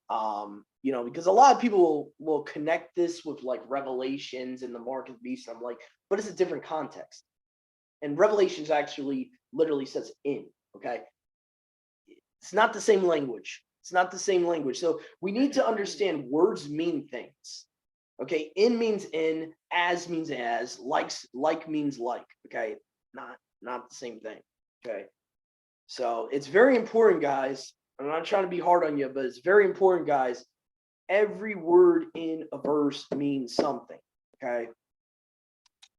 Because a lot of people will connect this with like Revelations and the mark of the beast. I'm like, but it's a different context. And Revelations actually literally says in, okay? It's not the same language. It's not the same language. So we need to understand words mean things. Okay, in means in, as means as, like means like. Okay, not the same thing. Okay, so it's very important, guys. I'm not trying to be hard on you, but it's very important, guys. Every word in a verse means something. Okay.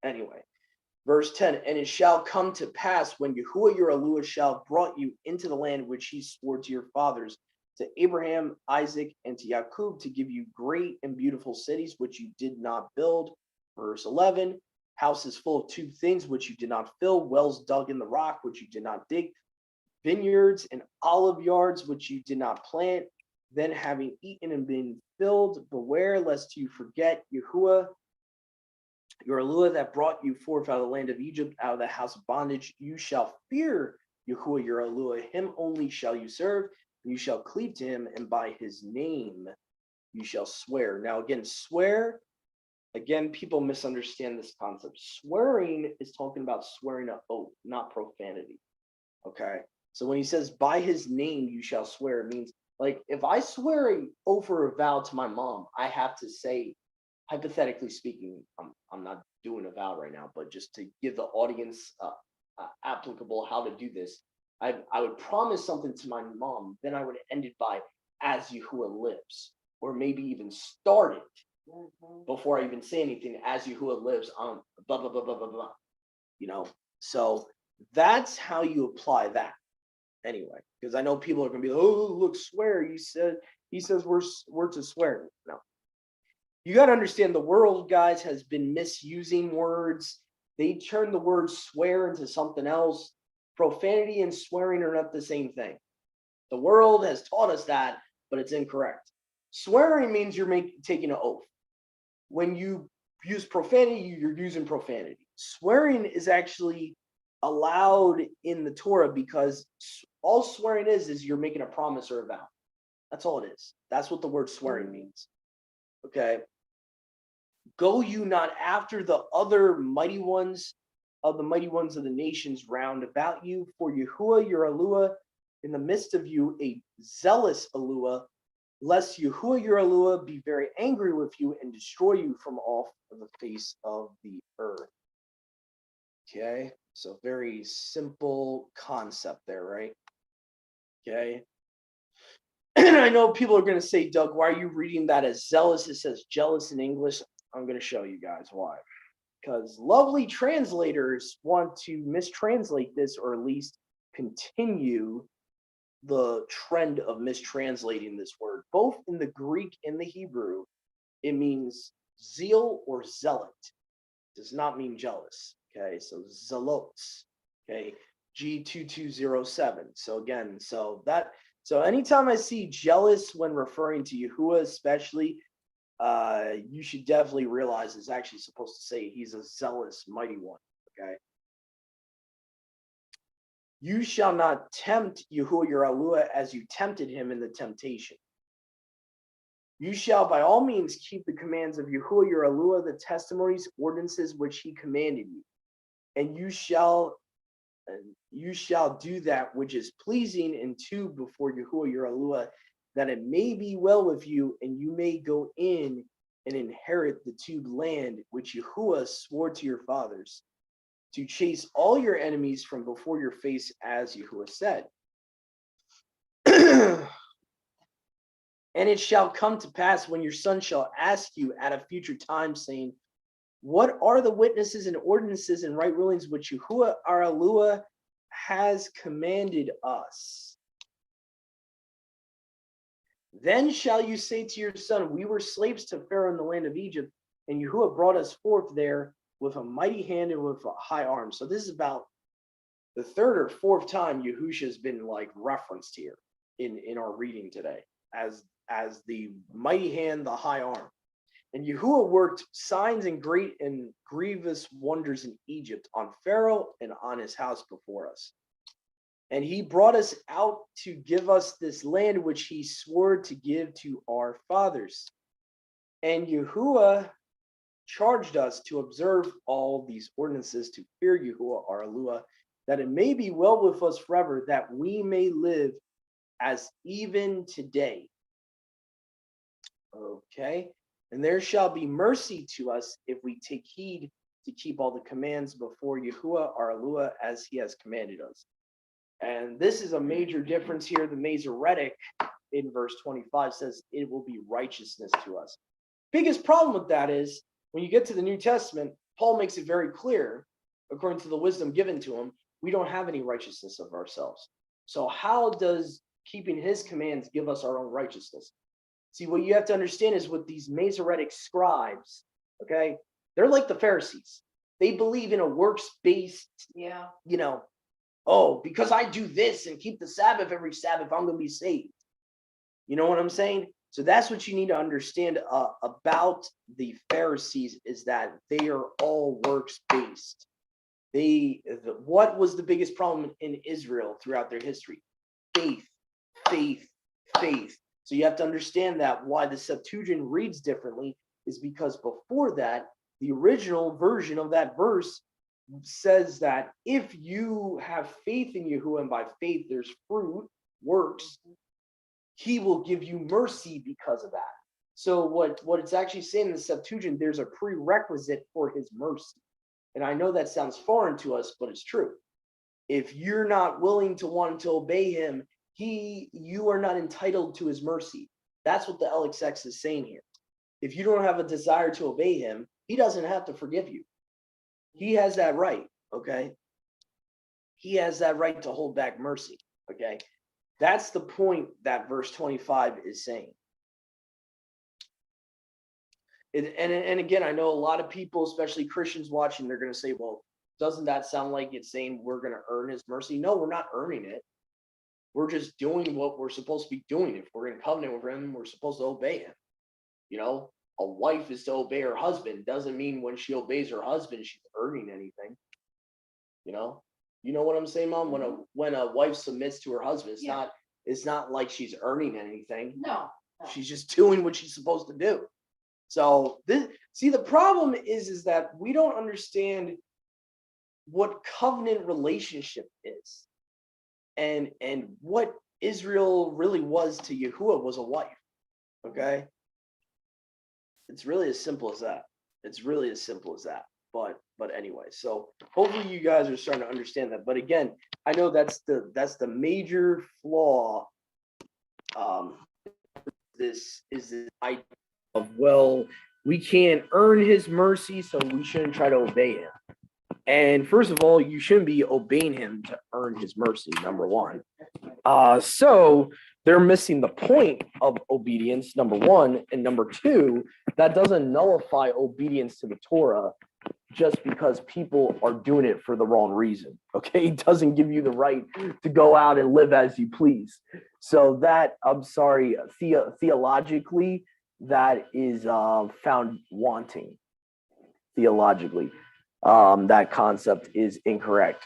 Anyway. Verse 10, and it shall come to pass when Yahuwah your Eluah shall have brought you into the land which he swore to your fathers, to Abraham, Isaac, and to Jacob, to give you great and beautiful cities which you did not build. Verse 11, houses full of two things which you did not fill, wells dug in the rock which you did not dig, vineyards and olive yards which you did not plant. Then having eaten and been filled, beware lest you forget Yahuwah your Eluah that brought you forth out of the land of Egypt, out of the house of bondage. You shall fear Yahuwah your Eluah, him only shall you serve, and you shall cleave to him, and by his name you shall swear. Now again, swear, people misunderstand this concept. Swearing is talking about swearing an oath, not profanity. Okay, so when he says by his name you shall swear, it means like if I swear an oath or a vow to my mom, I have to say, hypothetically speaking, I'm not doing a vow right now, but just to give the audience applicable how to do this, I would promise something to my mom, then I would end it by as Yahuwah lives, or maybe even start it before I even say anything, as Yahuwah lives on blah blah blah blah blah blah. So that's how you apply that. Anyway, because I know people are gonna be like, oh look, swear. He says we're to swear. No. You got to understand the world, guys, has been misusing words. They turn the word swear into something else. Profanity and swearing are not the same thing. The world has taught us that, but it's incorrect. Swearing means you're taking an oath. When you use profanity, you're using profanity. Swearing is actually allowed in the Torah because all swearing is you're making a promise or a vow. That's all it is. That's what the word swearing means. Okay. Go you not after the other mighty ones of the nations round about you, for Yahuwah your Eluah in the midst of you, a zealous Eluah, lest Yahuwah your Eluah be very angry with you and destroy you from off of the face of the earth. Okay, so very simple concept there, right? Okay. And I know people are going to say, Doug, why are you reading that as zealous? It says jealous in English. I'm going to show you guys why. Because lovely translators want to mistranslate this, or at least continue the trend of mistranslating this word. Both in the Greek and the Hebrew, it means zeal or zealot. It does not mean jealous. Okay, so zealots. Okay, G2207. So again, so anytime I see jealous when referring to Yahuwah, especially, you should definitely realize it's actually supposed to say he's a zealous, mighty one. Okay. You shall not tempt Yahuwah your Eluah as you tempted him in the temptation. You shall by all means keep the commands of Yahuwah your Eluah, the testimonies, ordinances which he commanded you. And you shall do that which is pleasing and true before Yahuwah your Eluah, that it may be well with you, and you may go in and inherit the tube land which Yahuwah swore to your fathers, to chase all your enemies from before your face, as Yahuwah said. And it shall come to pass when your son shall ask you at a future time, saying, what are the witnesses and ordinances and right rulings which Yahuwah our Eluah has commanded us? Then shall you say to your son, we were slaves to Pharaoh in the land of Egypt, and Yahuwah brought us forth there with a mighty hand and with a high arm. So this is about the third or fourth time Yahusha has been like referenced here in our reading today as the mighty hand, the high arm. And Yahuwah worked signs and great and grievous wonders in Egypt on Pharaoh and on his house before us. And he brought us out to give us this land which he swore to give to our fathers. And Yahuwah charged us to observe all these ordinances, to fear Yahuwah our Eluah, that it may be well with us forever, that we may live as even today. Okay. And there shall be mercy to us if we take heed to keep all the commands before Yahuwah our Eluah as he has commanded us. And this is a major difference here. The Masoretic in verse 25 says it will be righteousness to us. Biggest problem with that is when you get to the New Testament, Paul makes it very clear, according to the wisdom given to him, we don't have any righteousness of ourselves. So how does keeping his commands give us our own righteousness? See, what you have to understand is with these Masoretic scribes, okay, they're like the Pharisees. They believe in a works-based, oh, because I do this and keep the Sabbath every Sabbath, I'm going to be saved. You know what I'm saying? So that's what you need to understand about the Pharisees, is that they are all works-based. What was the biggest problem in Israel throughout their history? Faith, faith, faith. So you have to understand that why the Septuagint reads differently is because before that, the original version of that verse says that if you have faith in Yahuwah, and by faith there's fruit, works, he will give you mercy because of that. So what it's actually saying in the Septuagint, there's a prerequisite for his mercy. And I know that sounds foreign to us, but it's true. If you're not willing to want to obey him, you are not entitled to his mercy. That's what the LXX is saying here. If you don't have a desire to obey him, he doesn't have to forgive you. He has that right, okay? He has that right to hold back mercy, okay? That's the point that verse 25 is saying. And again, I know a lot of people, especially Christians watching, they're going to say, well, doesn't that sound like it's saying we're going to earn his mercy? No, we're not earning it. We're just doing what we're supposed to be doing. If we're in covenant with him, we're supposed to obey him. You know, a wife is to obey her husband. Doesn't mean when she obeys her husband, she's earning anything. You know, You know what I'm saying, Mom? When a wife submits to her husband, Yeah. it's not like she's earning anything. No. She's just doing what she's supposed to do. So the problem is that we don't understand what covenant relationship is, and what Israel really was to Yahuwah was a wife. Okay, it's really as simple as that. It's really as simple as that. But anyway, so hopefully you guys are starting to understand that. But again, I know that's the major flaw. This is the idea of, well, we can't earn his mercy, so we shouldn't try to obey him. And first of all, you shouldn't be obeying him to earn his mercy, number one. So they're missing the point of obedience, number one. And number two, that doesn't nullify obedience to the Torah just because people are doing it for the wrong reason. Okay, it doesn't give you the right to go out and live as you please. So that, I'm sorry, theologically, that is found wanting. Theologically, that concept is incorrect.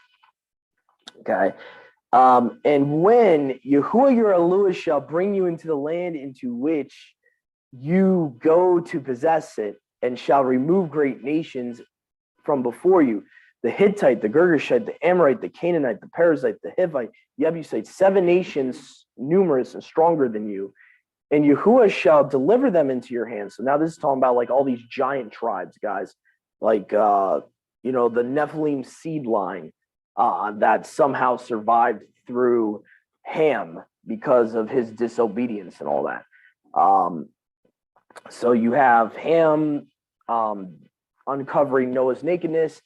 Okay. And when Yahuwah your Elohim shall bring you into the land into which you go to possess it, and shall remove great nations from before you, the Hittite, the Girgashite, the Amorite, the Canaanite, the Perizzite, the Hivite, the Jebusite, 7 nations numerous and stronger than you, and Yahuwah shall deliver them into your hands. So now this is talking about like all these giant tribes, guys, like the Nephilim seed line that somehow survived through Ham because of his disobedience and all that. So you have Ham uncovering Noah's nakedness.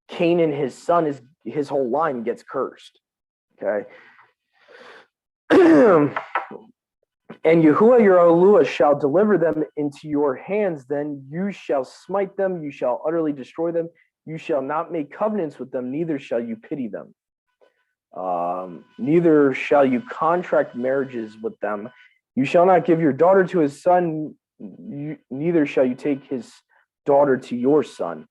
Canaan, his son, his whole line gets cursed. Okay. And Yahuwah your Elohim shall deliver them into your hands. Then you shall smite them. You shall utterly destroy them. You shall not make covenants with them. Neither shall you pity them. Neither shall you contract marriages with them. You shall not give your daughter to his son. Neither shall you take his daughter to your son.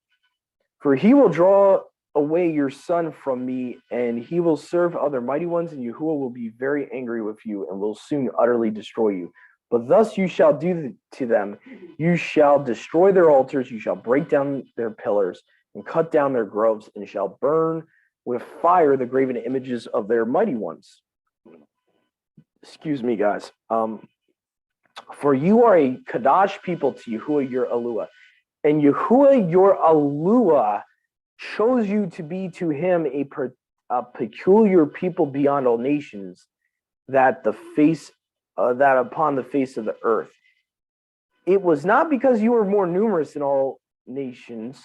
For he will draw away your son from me, and he will serve other mighty ones, and Yahuwah will be very angry with you and will soon utterly destroy you. But thus you shall do to them. You shall destroy their altars. You shall break down their pillars and cut down their groves, and shall burn with fire the graven images of their mighty ones. Excuse me, guys. For you are a Kadash people to Yahuwah your Elohim, and Yahuwah your Elohim chose you to be to him a peculiar people beyond all nations, that upon the face of the earth. It was not because you were more numerous than all nations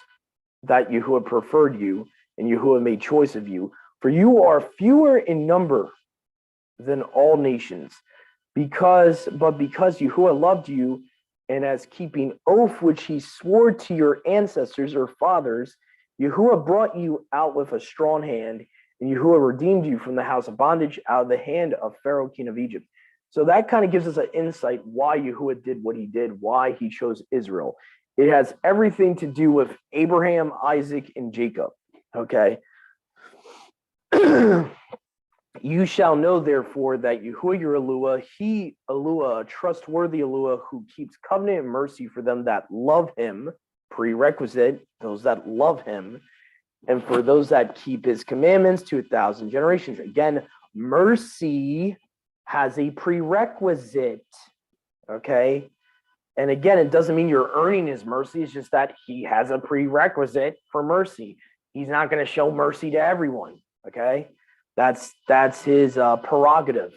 that Yahuwah preferred you, and Yahuwah made choice of you, for you are fewer in number than all nations, because Yahuwah loved you, and as keeping oath which he swore to your ancestors or fathers, Yahuwah brought you out with a strong hand, and Yahuwah redeemed you from the house of bondage, out of the hand of Pharaoh, king of Egypt. So that kind of gives us an insight why Yahuwah did what he did, why he chose Israel. It has everything to do with Abraham, Isaac, and Jacob. Okay. You shall know, therefore, that Yahuwah your Elohim, he Elohim, a trustworthy Elohim, who keeps covenant and mercy for them that love him. Prerequisite, those that love him, and for those that keep his commandments to 1,000 generations. Again, mercy has a prerequisite. Okay. And again, it doesn't mean you're earning his mercy. It's just that he has a prerequisite for mercy. He's not going to show mercy to everyone. Okay. That's his prerogative.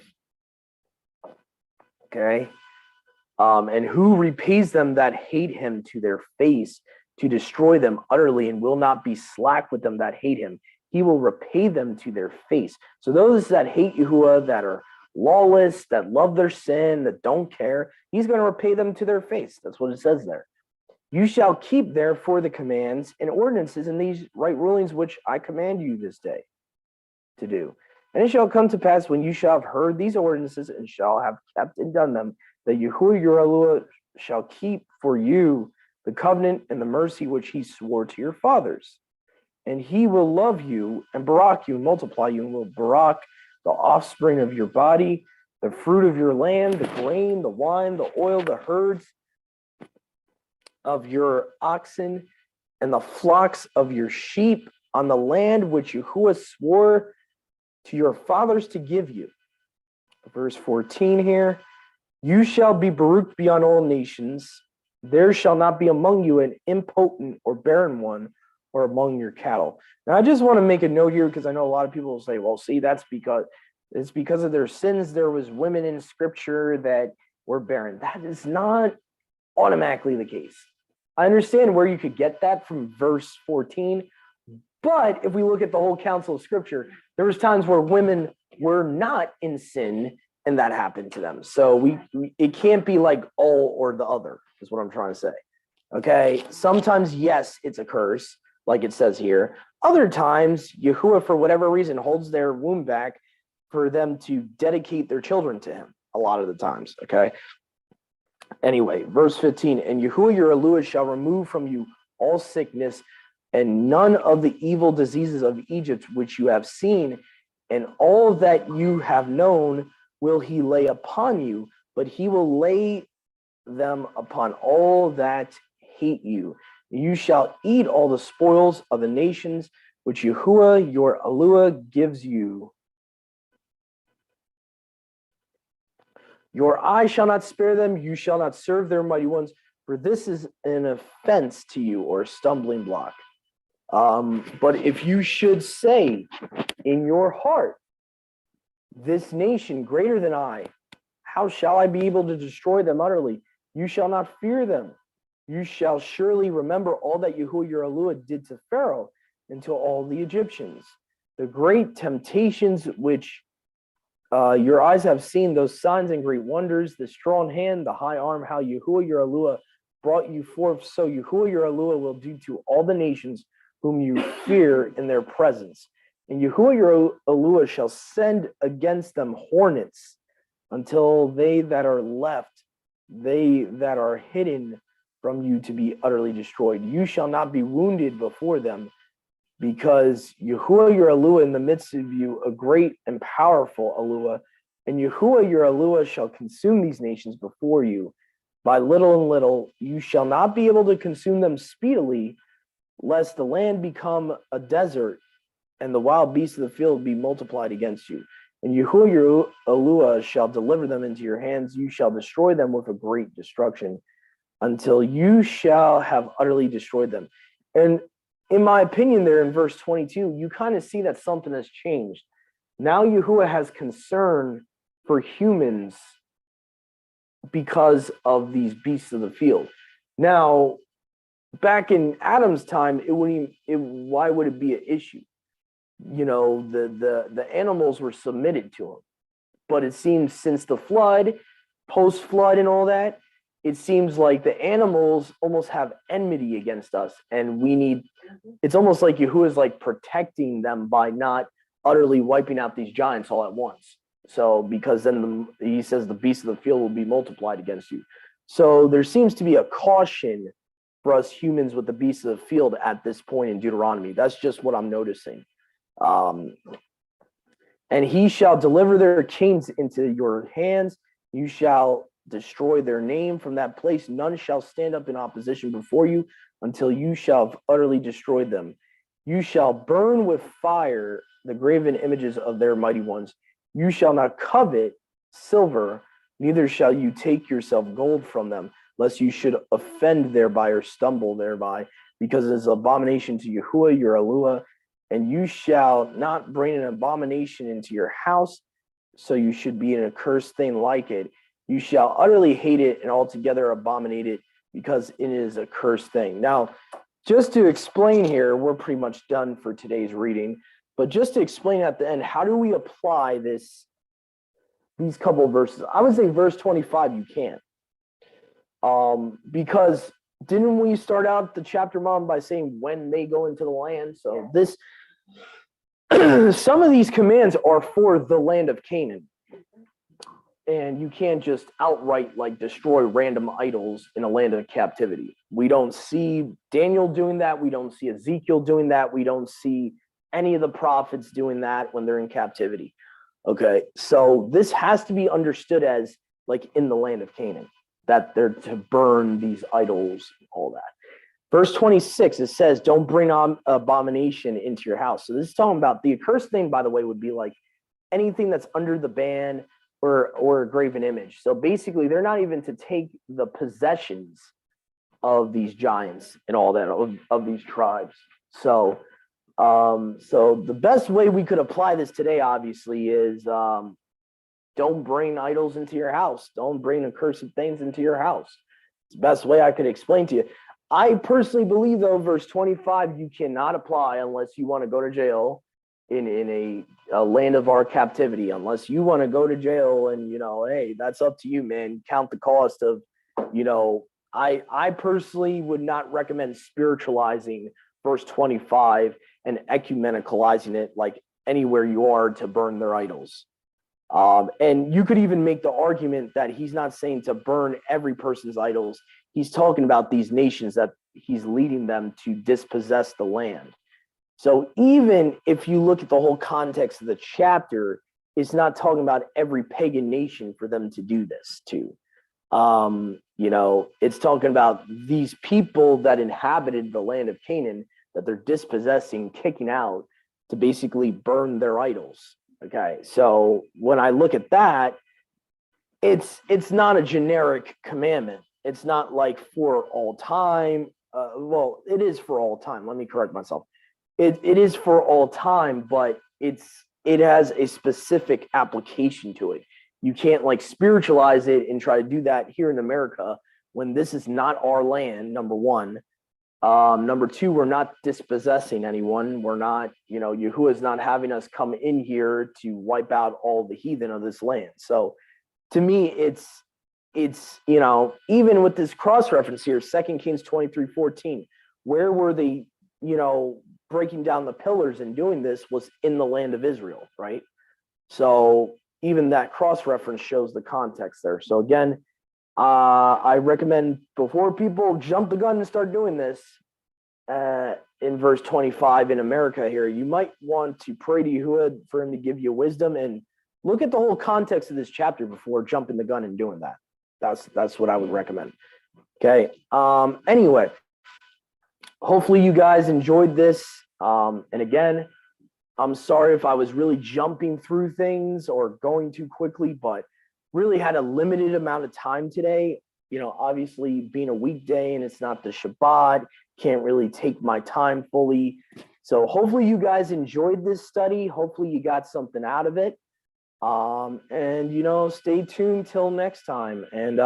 Okay. And who repays them that hate him to their face, to destroy them utterly, and will not be slack with them that hate him. He will repay them to their face. So those that hate Yahuwah, that are lawless, that love their sin, that don't care, he's going to repay them to their face. That's what it says there. You shall keep therefore the commands and ordinances and these right rulings which I command you this day to do. And it shall come to pass when you shall have heard these ordinances and shall have kept and done them, that Yahuwah your Elohim shall keep for you the covenant and the mercy which he swore to your fathers. and he will love you and barak you and multiply you, and will barak the offspring of your body, the fruit of your land, the grain, the wine, the oil, the herds of your oxen, and the flocks of your sheep on the land which Yahuwah swore to your fathers to give you. Verse 14 here, you shall be baruched beyond all nations. There shall not be among you an impotent or barren one, or among your cattle. Now, I just want to make a note here, because I know a lot of people will say, well, see, that's because it's because of their sins. There was women in scripture that were barren. That is not automatically the case. I understand where you could get that from verse 14, but if we look at the whole counsel of scripture, there was times where women were not in sin and that happened to them. So it can't be like all or the other, is what I'm trying to say. Okay, sometimes, yes, it's a curse, like it says here. Other times, Yahuwah, for whatever reason, holds their womb back for them to dedicate their children to him a lot of the times, okay? Anyway, verse 15, and Yahuwah your Elohim shall remove from you all sickness and none of the evil diseases of Egypt which you have seen, and all that you have known will he lay upon you, but he will lay them upon all that hate you. You shall eat all the spoils of the nations which Yahuwah your Elohim gives you. Your eye shall not spare them, you shall not serve their mighty ones, for this is an offense to you, or a stumbling block. But if you should say in your heart, this nation greater than I, how shall I be able to destroy them utterly? You shall not fear them. You shall surely remember all that Yahuwah your Elohim did to Pharaoh and to all the Egyptians, the great temptations which your eyes have seen, those signs and great wonders, the strong hand, the high arm, how Yahuwah your Elohim brought you forth. So Yahuwah your Elohim will do to all the nations whom you fear in their presence. And Yahuwah your Elohim shall send against them hornets until they that are left, they that are hidden from you, to be utterly destroyed. You shall not be wounded before them, because Yahuwah your Elohim in the midst of you, a great and powerful Elohim, and Yahuwah your Elohim shall consume these nations before you. By little and little, you shall not be able to consume them speedily, lest the land become a desert, and the wild beasts of the field be multiplied against you. And Yahuwah your Elohim shall deliver them into your hands. You shall destroy them with a great destruction, until you shall have utterly destroyed them. And in my opinion, there in verse 22, you kind of see that something has changed. Now Yahuwah has concern for humans because of these beasts of the field. Now, back in Adam's time, why would it be an issue? You know, the animals were submitted to him. But it seems since the flood, post-flood and all that, it seems like the animals almost have enmity against us, and it's almost like Yahuwah is like protecting them by not utterly wiping out these giants all at once. So, because then he says the beasts of the field will be multiplied against you. So there seems to be a caution for us humans with the beasts of the field at this point in Deuteronomy. That's just what I'm noticing. And he shall deliver their kings into your hands. You shall destroy their name from that place. None shall stand up in opposition before you until you shall have utterly destroyed them. You shall burn with fire the graven images of their mighty ones. You shall not covet silver, neither shall you take yourself gold from them, lest you should offend thereby or stumble thereby, because it is an abomination to Yahuwah your Elohim. And you shall not bring an abomination into your house, so you should be an accursed thing like it. You shall utterly hate it and altogether abominate it, because it is a cursed thing. Now, just to explain here, we're pretty much done for today's reading, but just to explain at the end, how do we apply these couple of verses? I would say verse 25, you can't. Because didn't we start out the chapter, Mom, by saying when they go into the land? So this, some of these commands are for the land of Canaan. and you can't just outright like destroy random idols in a land of captivity. We don't see Daniel doing that. We don't see Ezekiel doing that. We don't see any of the prophets doing that when they're in captivity. Okay, so this has to be understood as like in the land of Canaan, that they're to burn these idols and all that. Verse 26, it says, don't bring abomination into your house. So this is talking about the accursed thing, by the way, would be like anything that's under the ban or a graven image. So basically, they're not even to take the possessions of these giants and all that, of these tribes. So the best way we could apply this today, obviously, is don't bring idols into your house. Don't bring accursed things into your house. It's the best way I could explain to you. I personally believe, though, verse 25, you cannot apply unless you want to go to jail in a land of our captivity, unless you want to go to jail and, hey, that's up to you, man. Count the cost of, I personally would not recommend spiritualizing verse 25 and ecumenicalizing it like anywhere you are to burn their idols. And you could even make the argument that he's not saying to burn every person's idols. He's talking about these nations that he's leading them to dispossess the land. So even if you look at the whole context of the chapter, it's not talking about every pagan nation for them to do this to. It's talking about these people that inhabited the land of Canaan that they're dispossessing, kicking out to basically burn their idols. Okay, so when I look at that, it's not a generic commandment. It's not like for all time. Well, it is for all time. Let me correct myself. It is for all time, but it has a specific application to it. You can't like spiritualize it and try to do that here in America when this is not our land, number one. Number two, we're not dispossessing anyone. We're not, Yahuwah is not having us come in here to wipe out all the heathen of this land. So to me, it's even with this cross reference here, 2 Kings 23:14, where were they, breaking down the pillars and doing this was in the land of Israel, right? So even that cross reference shows the context there. So again, I recommend before people jump the gun and start doing this in verse 25 in America here, you might want to pray to Yahuwah for him to give you wisdom and look at the whole context of this chapter before jumping the gun and doing that. That's what I would recommend. Okay. Anyway, hopefully you guys enjoyed this. And again, I'm sorry if I was really jumping through things or going too quickly, but really had a limited amount of time today. Obviously being a weekday and it's not the Shabbat, can't really take my time fully. So hopefully you guys enjoyed this study. Hopefully you got something out of it. And stay tuned till next time. And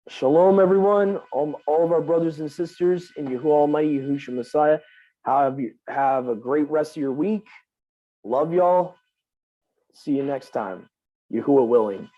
shalom, everyone. All of our brothers and sisters in Yahuwah Almighty, Yahushua Messiah. Have a great rest of your week. Love y'all. See you next time. Yahuwah willing.